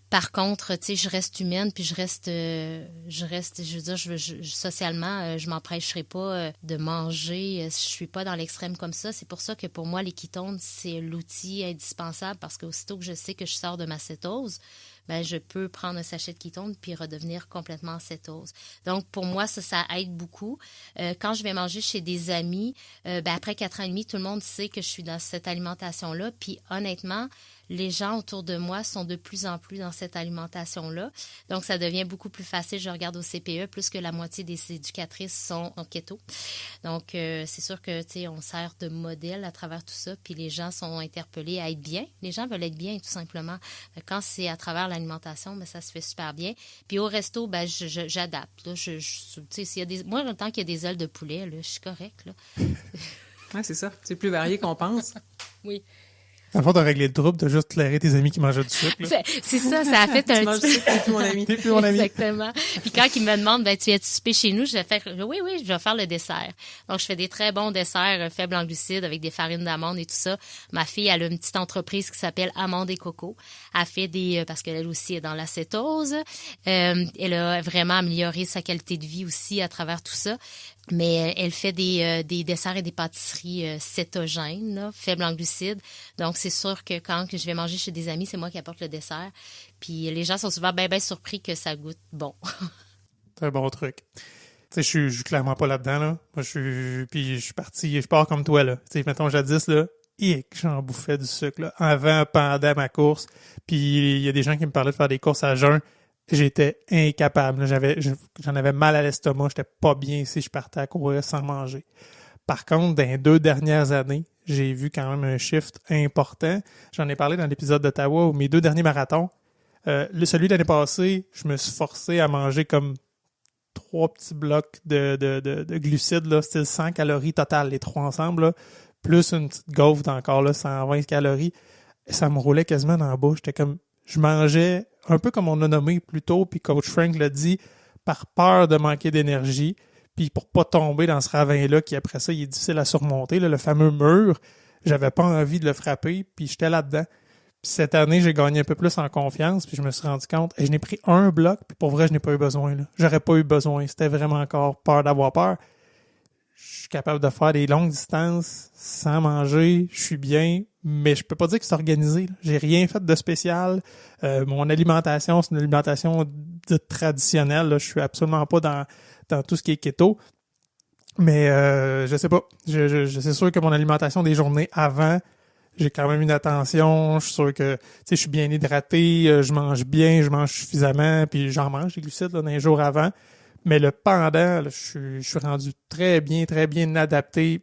Par contre, tu sais, je reste humaine puis je reste, je veux dire, socialement, je m'empêcherai pas de manger. Je suis pas dans l'extrême comme ça. C'est pour ça que pour moi, les ketones, c'est l'outil indispensable parce qu'aussitôt que je sais que je sors de ma cétose, ben, je peux prendre un sachet de kétone puis redevenir complètement cétose. Donc, pour moi, ça aide beaucoup. Quand je vais manger chez des amis, ben, après 4 ans et demi, tout le monde sait que je suis dans cette alimentation-là. Puis, honnêtement, les gens autour de moi sont de plus en plus dans cette alimentation-là. Donc, ça devient beaucoup plus facile. Je regarde au CPE, plus que la moitié des éducatrices sont en keto. Donc, c'est sûr que, tu sais, on sert de modèle à travers tout ça. Puis, les gens sont interpellés à être bien. Les gens veulent être bien, tout simplement. Quand c'est à travers l'alimentation, ben, ça se fait super bien. Puis, au resto, ben, j'adapte. Là. Tu sais, s'il y a des... Moi, tant qu'il y a des ailes de poulet, là, je suis correcte, là. Ouais, c'est ça. C'est plus varié qu'on pense. Oui. En fait, t'as réglé le trouble, t'as juste clairé tes amis qui mangeaient du sucre. Là. C'est ça a fait un petit peu... T'es plus mon ami. T'es plus mon ami. Exactement. Puis quand ils me demandent, ben, tu viens-tu souper chez nous? Je vais faire, oui, je vais faire le dessert. Donc, je fais des très bons desserts faibles en glucides avec des farines d'amande et tout ça. Ma fille, elle a une petite entreprise qui s'appelle Amandes et Coco. Elle fait parce qu'elle aussi est dans l'acétose. Elle a vraiment amélioré sa qualité de vie aussi à travers tout ça. Mais elle fait des desserts et des pâtisseries cétogènes, là, faibles en glucides. Donc, c'est sûr que quand je vais manger chez des amis, c'est moi qui apporte le dessert. Puis les gens sont souvent bien surpris que ça goûte bon. C'est un bon truc. Tu sais, je suis clairement pas là-dedans, là. Moi, je pars comme toi, là. Tu sais, mettons, jadis, là, j'en bouffais du sucre, là, avant, pendant ma course. Puis il y a des gens qui me parlaient de faire des courses à jeun. J'étais incapable. J'en avais mal à l'estomac. J'étais pas bien si je partais à courir sans manger. Par contre, dans les 2 dernières années, j'ai vu quand même un shift important. J'en ai parlé dans l'épisode d'Ottawa où mes 2 derniers marathons. Celui de l'année passée, je me suis forcé à manger comme 3 petits blocs de glucides, là, style 100 calories total, les 3 ensemble, là, plus une petite gaufre d'encore là, 120 calories. Et ça me roulait quasiment dans la bouche. J'étais comme, je mangeais un peu comme on a nommé plus tôt, puis Coach Frank l'a dit, par peur de manquer d'énergie, puis pour pas tomber dans ce ravin-là qui, après ça, il est difficile à surmonter, là, le fameux mur, j'avais pas envie de le frapper, puis j'étais là-dedans. Puis cette année, j'ai gagné un peu plus en confiance, puis je me suis rendu compte, et je n'ai pris un bloc, puis pour vrai, je n'ai pas eu besoin. Là. J'aurais pas eu besoin. C'était vraiment encore peur d'avoir peur. Je suis capable de faire des longues distances sans manger, je suis bien, mais je peux pas dire que c'est organisé. Là. J'ai rien fait de spécial. Mon alimentation, c'est une alimentation dite traditionnelle. Là. Je suis absolument pas dans tout ce qui est keto. Mais je sais pas. C'est sûr que mon alimentation des journées avant, j'ai quand même une attention. Je suis sûr que je suis bien hydraté, je mange bien, je mange suffisamment, puis j'en mange des glucides là, dans les jours avant. Mais le pendant, là, je suis rendu très bien adapté.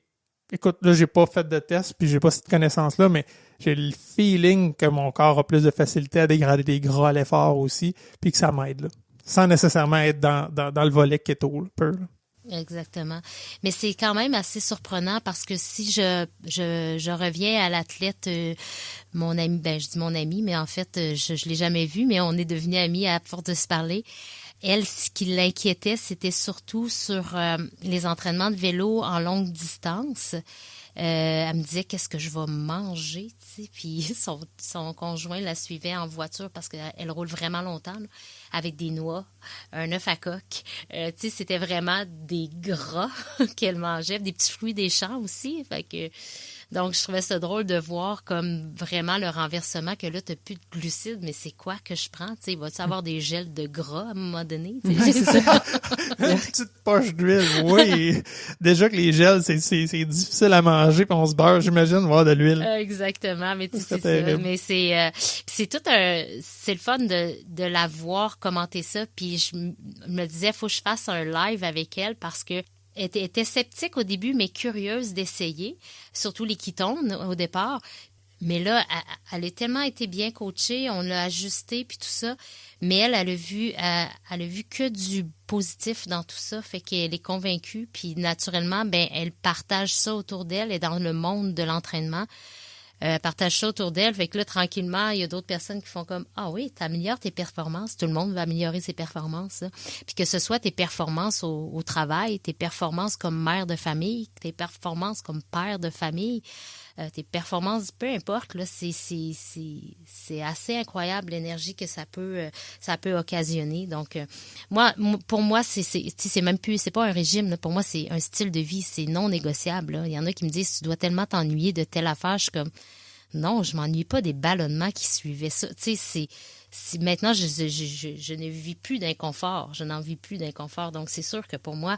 Écoute, là, j'ai pas fait de test, puis j'ai pas cette connaissance-là, mais j'ai le feeling que mon corps a plus de facilité à dégrader des gras à l'effort aussi, puis que ça m'aide, là. Sans nécessairement être dans le volet keto, là, peu, là. Exactement. Mais c'est quand même assez surprenant parce que si je reviens à l'athlète, mon ami, je dis mon ami, mais en fait, je l'ai jamais vu, mais on est devenus amis à force de se parler. elle, ce qui l'inquiétait, c'était surtout sur les entraînements de vélo en longue distance. Elle me disait qu'est-ce que je vais manger, tu sais. Puis son conjoint la suivait en voiture parce qu'elle roule vraiment longtemps, là, avec des noix, un œuf à coque. Tu sais, c'était vraiment des gras qu'elle mangeait, des petits fruits des champs aussi. Fait que donc, je trouvais ça drôle de voir comme vraiment le renversement que là, tu n'as plus de glucides, mais c'est quoi que je prends? Tu sais, vas-tu avoir des gels de gras à un moment donné? Ouais, c'est ça. Une petite poche d'huile, oui. Déjà que les gels, c'est difficile à manger, puis on se beurre, j'imagine, voir de l'huile. Exactement, mais tu sais, c'est ça. Mais c'est tout c'est le fun de la voir commenter ça, puis je me disais, faut que je fasse un live avec elle parce que elle était sceptique au début, mais curieuse d'essayer, surtout les ketones au départ. Mais là, elle a tellement été bien coachée, on l'a ajustée puis tout ça. Mais elle a vu que du positif dans tout ça, fait qu'elle est convaincue. Puis naturellement, ben elle partage ça autour d'elle et dans le monde de l'entraînement. Partage ça autour d'elle. Fait que là, tranquillement, il y a d'autres personnes qui font comme « Ah oui, t'améliores tes performances. » Tout le monde va améliorer ses performances. Là. Puis que ce soit tes performances au travail, tes performances comme mère de famille, tes performances comme père de famille, tes performances, peu importe, là, c'est assez incroyable l'énergie que ça peut occasionner. Donc, pour moi, c'est même plus, c'est pas un régime, là. Pour moi, c'est un style de vie, c'est non négociable, là. Il y en a qui me disent, tu dois tellement t'ennuyer de telle affaire. Je suis comme, non, je m'ennuie pas des ballonnements qui suivaient ça. Tu sais, maintenant, je ne vis plus d'inconfort. Je n'en vis plus d'inconfort. Donc, c'est sûr que pour moi,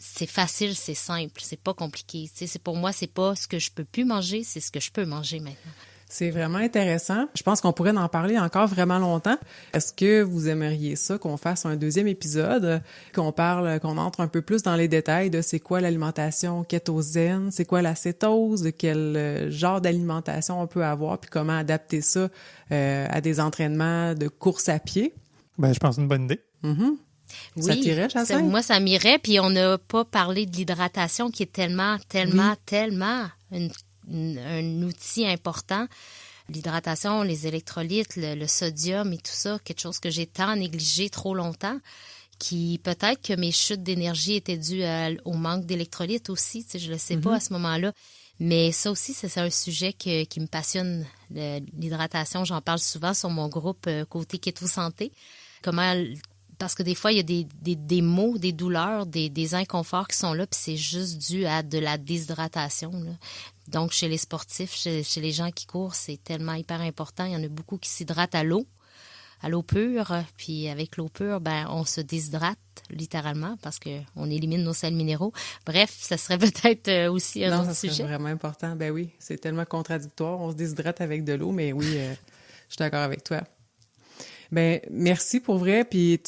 c'est facile, c'est simple, c'est pas compliqué. Tu sais, pour moi, c'est pas ce que je peux plus manger, c'est ce que je peux manger maintenant. C'est vraiment intéressant. Je pense qu'on pourrait en parler encore vraiment longtemps. Est-ce que vous aimeriez ça, qu'on fasse un deuxième épisode, qu'on entre un peu plus dans les détails de c'est quoi l'alimentation kétogène, c'est quoi la cétose, de quel genre d'alimentation on peut avoir, puis comment adapter ça à des entraînements de course à pied? Ben, je pense que c'est une bonne idée. Mm-hmm. Oui, ça t'irait, Jacinthe? Moi, ça m'irait. Puis on n'a pas parlé de l'hydratation qui est tellement un outil important. L'hydratation, les électrolytes, le sodium et tout ça, quelque chose que j'ai tant négligé trop longtemps, qui peut-être que mes chutes d'énergie étaient dues au manque d'électrolytes aussi. Tu sais, je le sais pas à ce moment-là. Mais ça aussi, c'est un sujet qui me passionne, l'hydratation. J'en parle souvent sur mon groupe Côté Keto Santé. Parce que des fois, il y a des maux, des douleurs, des inconforts qui sont là, puis c'est juste dû à de la déshydratation, là. Donc, chez les sportifs, chez les gens qui courent, c'est tellement hyper important. Il y en a beaucoup qui s'hydratent à l'eau pure. Puis avec l'eau pure, ben on se déshydrate littéralement parce qu'on élimine nos sels minéraux. Bref, ça serait peut-être aussi un autre sujet. C'est vraiment important. Ben oui, c'est tellement contradictoire. On se déshydrate avec de l'eau, mais oui, je suis d'accord avec toi. Ben merci pour vrai, puis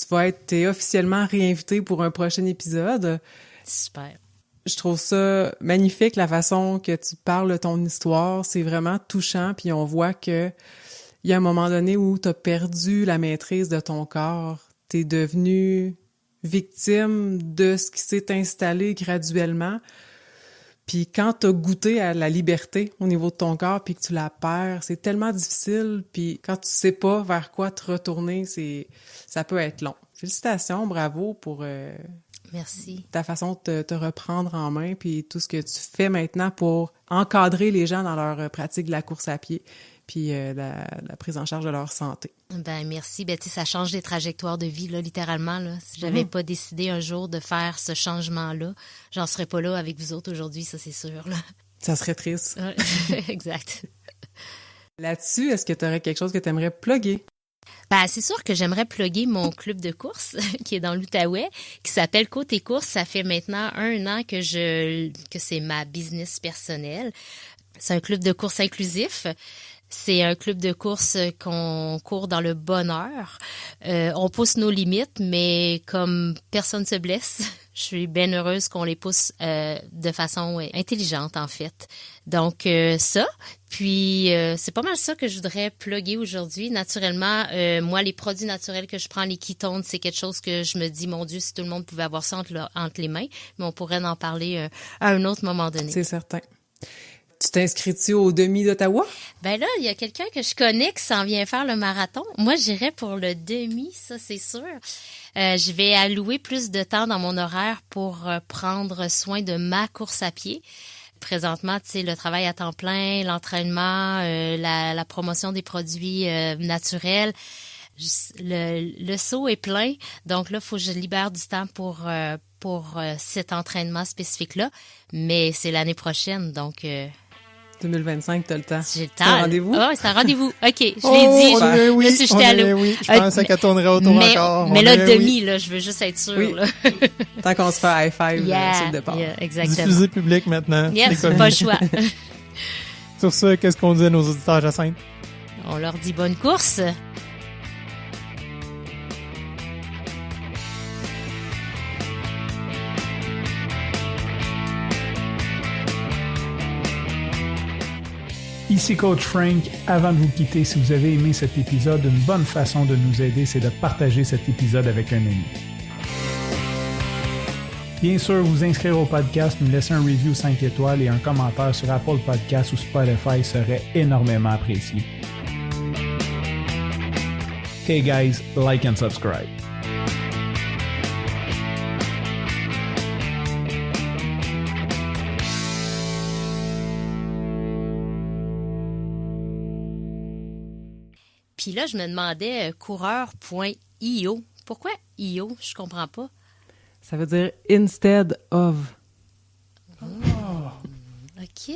t'es officiellement réinvité pour un prochain épisode. Super. Je trouve ça magnifique la façon que tu parles de ton histoire, c'est vraiment touchant, puis on voit que il y a un moment donné où t'as perdu la maîtrise de ton corps, t'es devenu victime de ce qui s'est installé graduellement. Puis quand t'as goûté à la liberté au niveau de ton corps puis que tu la perds, c'est tellement difficile. Puis quand tu sais pas vers quoi te retourner, ça peut être long. Félicitations, bravo pour merci. Ta façon de te reprendre en main puis tout ce que tu fais maintenant pour encadrer les gens dans leur pratique de la course à pied puis la prise en charge de leur santé. Ben merci. Ben tu sais, ça change des trajectoires de vie là, littéralement là. Si j'avais pas décidé un jour de faire ce changement-là, j'en serais pas là avec vous autres aujourd'hui, ça c'est sûr là. Ça serait triste. Exact. Là-dessus, est-ce que tu aurais quelque chose que tu aimerais plugger? Ben, c'est sûr que j'aimerais plugger mon club de course qui est dans l'Outaouais, qui s'appelle Côté Course. Ça fait maintenant 1 an que c'est ma business personnelle. C'est un club de course inclusif. C'est un club de course qu'on court dans le bonheur. On pousse nos limites, mais comme personne se blesse, je suis bien heureuse qu'on les pousse de façon intelligente, en fait. Donc, ça. Puis, c'est pas mal ça que je voudrais plugger aujourd'hui. Naturellement, moi, les produits naturels que je prends, les ketones, c'est quelque chose que je me dis, mon Dieu, si tout le monde pouvait avoir ça entre les mains, mais on pourrait en parler à un autre moment donné. C'est certain. Tu t'inscris-tu au demi d'Ottawa? Ben là, il y a quelqu'un que je connais qui s'en vient faire le marathon. Moi, j'irais pour le demi, ça, c'est sûr. Je vais allouer plus de temps dans mon horaire pour prendre soin de ma course à pied. Présentement, tu sais, le travail à temps plein, l'entraînement, la promotion des produits naturels, le seau est plein. Donc là, il faut que je libère du temps pour cet entraînement spécifique-là. Mais c'est l'année prochaine, donc... 2025, t'as le temps. J'ai le temps. C'est un rendez-vous? Ah, c'est un rendez-vous. OK, je l'ai dit. Oui, je suis jetée à l'eau. oui. Je pensais qu'elle tournerait autour encore. Mais là, demi, là, je veux juste être sûre. Oui. Là. Tant qu'on se fait high five sur le départ. Exactement. Diffusé public maintenant. Yes, pas le choix. Sur ce, qu'est-ce qu'on dit à nos auditeurs, Jacinthe? On leur dit bonne course. Ici Coach Frank. Avant de vous quitter, si vous avez aimé cet épisode, une bonne façon de nous aider, c'est de partager cet épisode avec un ami. Bien sûr, vous inscrire au podcast, nous laisser un review 5 étoiles et un commentaire sur Apple Podcasts ou Spotify serait énormément apprécié. Okay guys, like and subscribe. Puis là, je me demandais coureur.io. Pourquoi IO? Je comprends pas. Ça veut dire instead of. OK.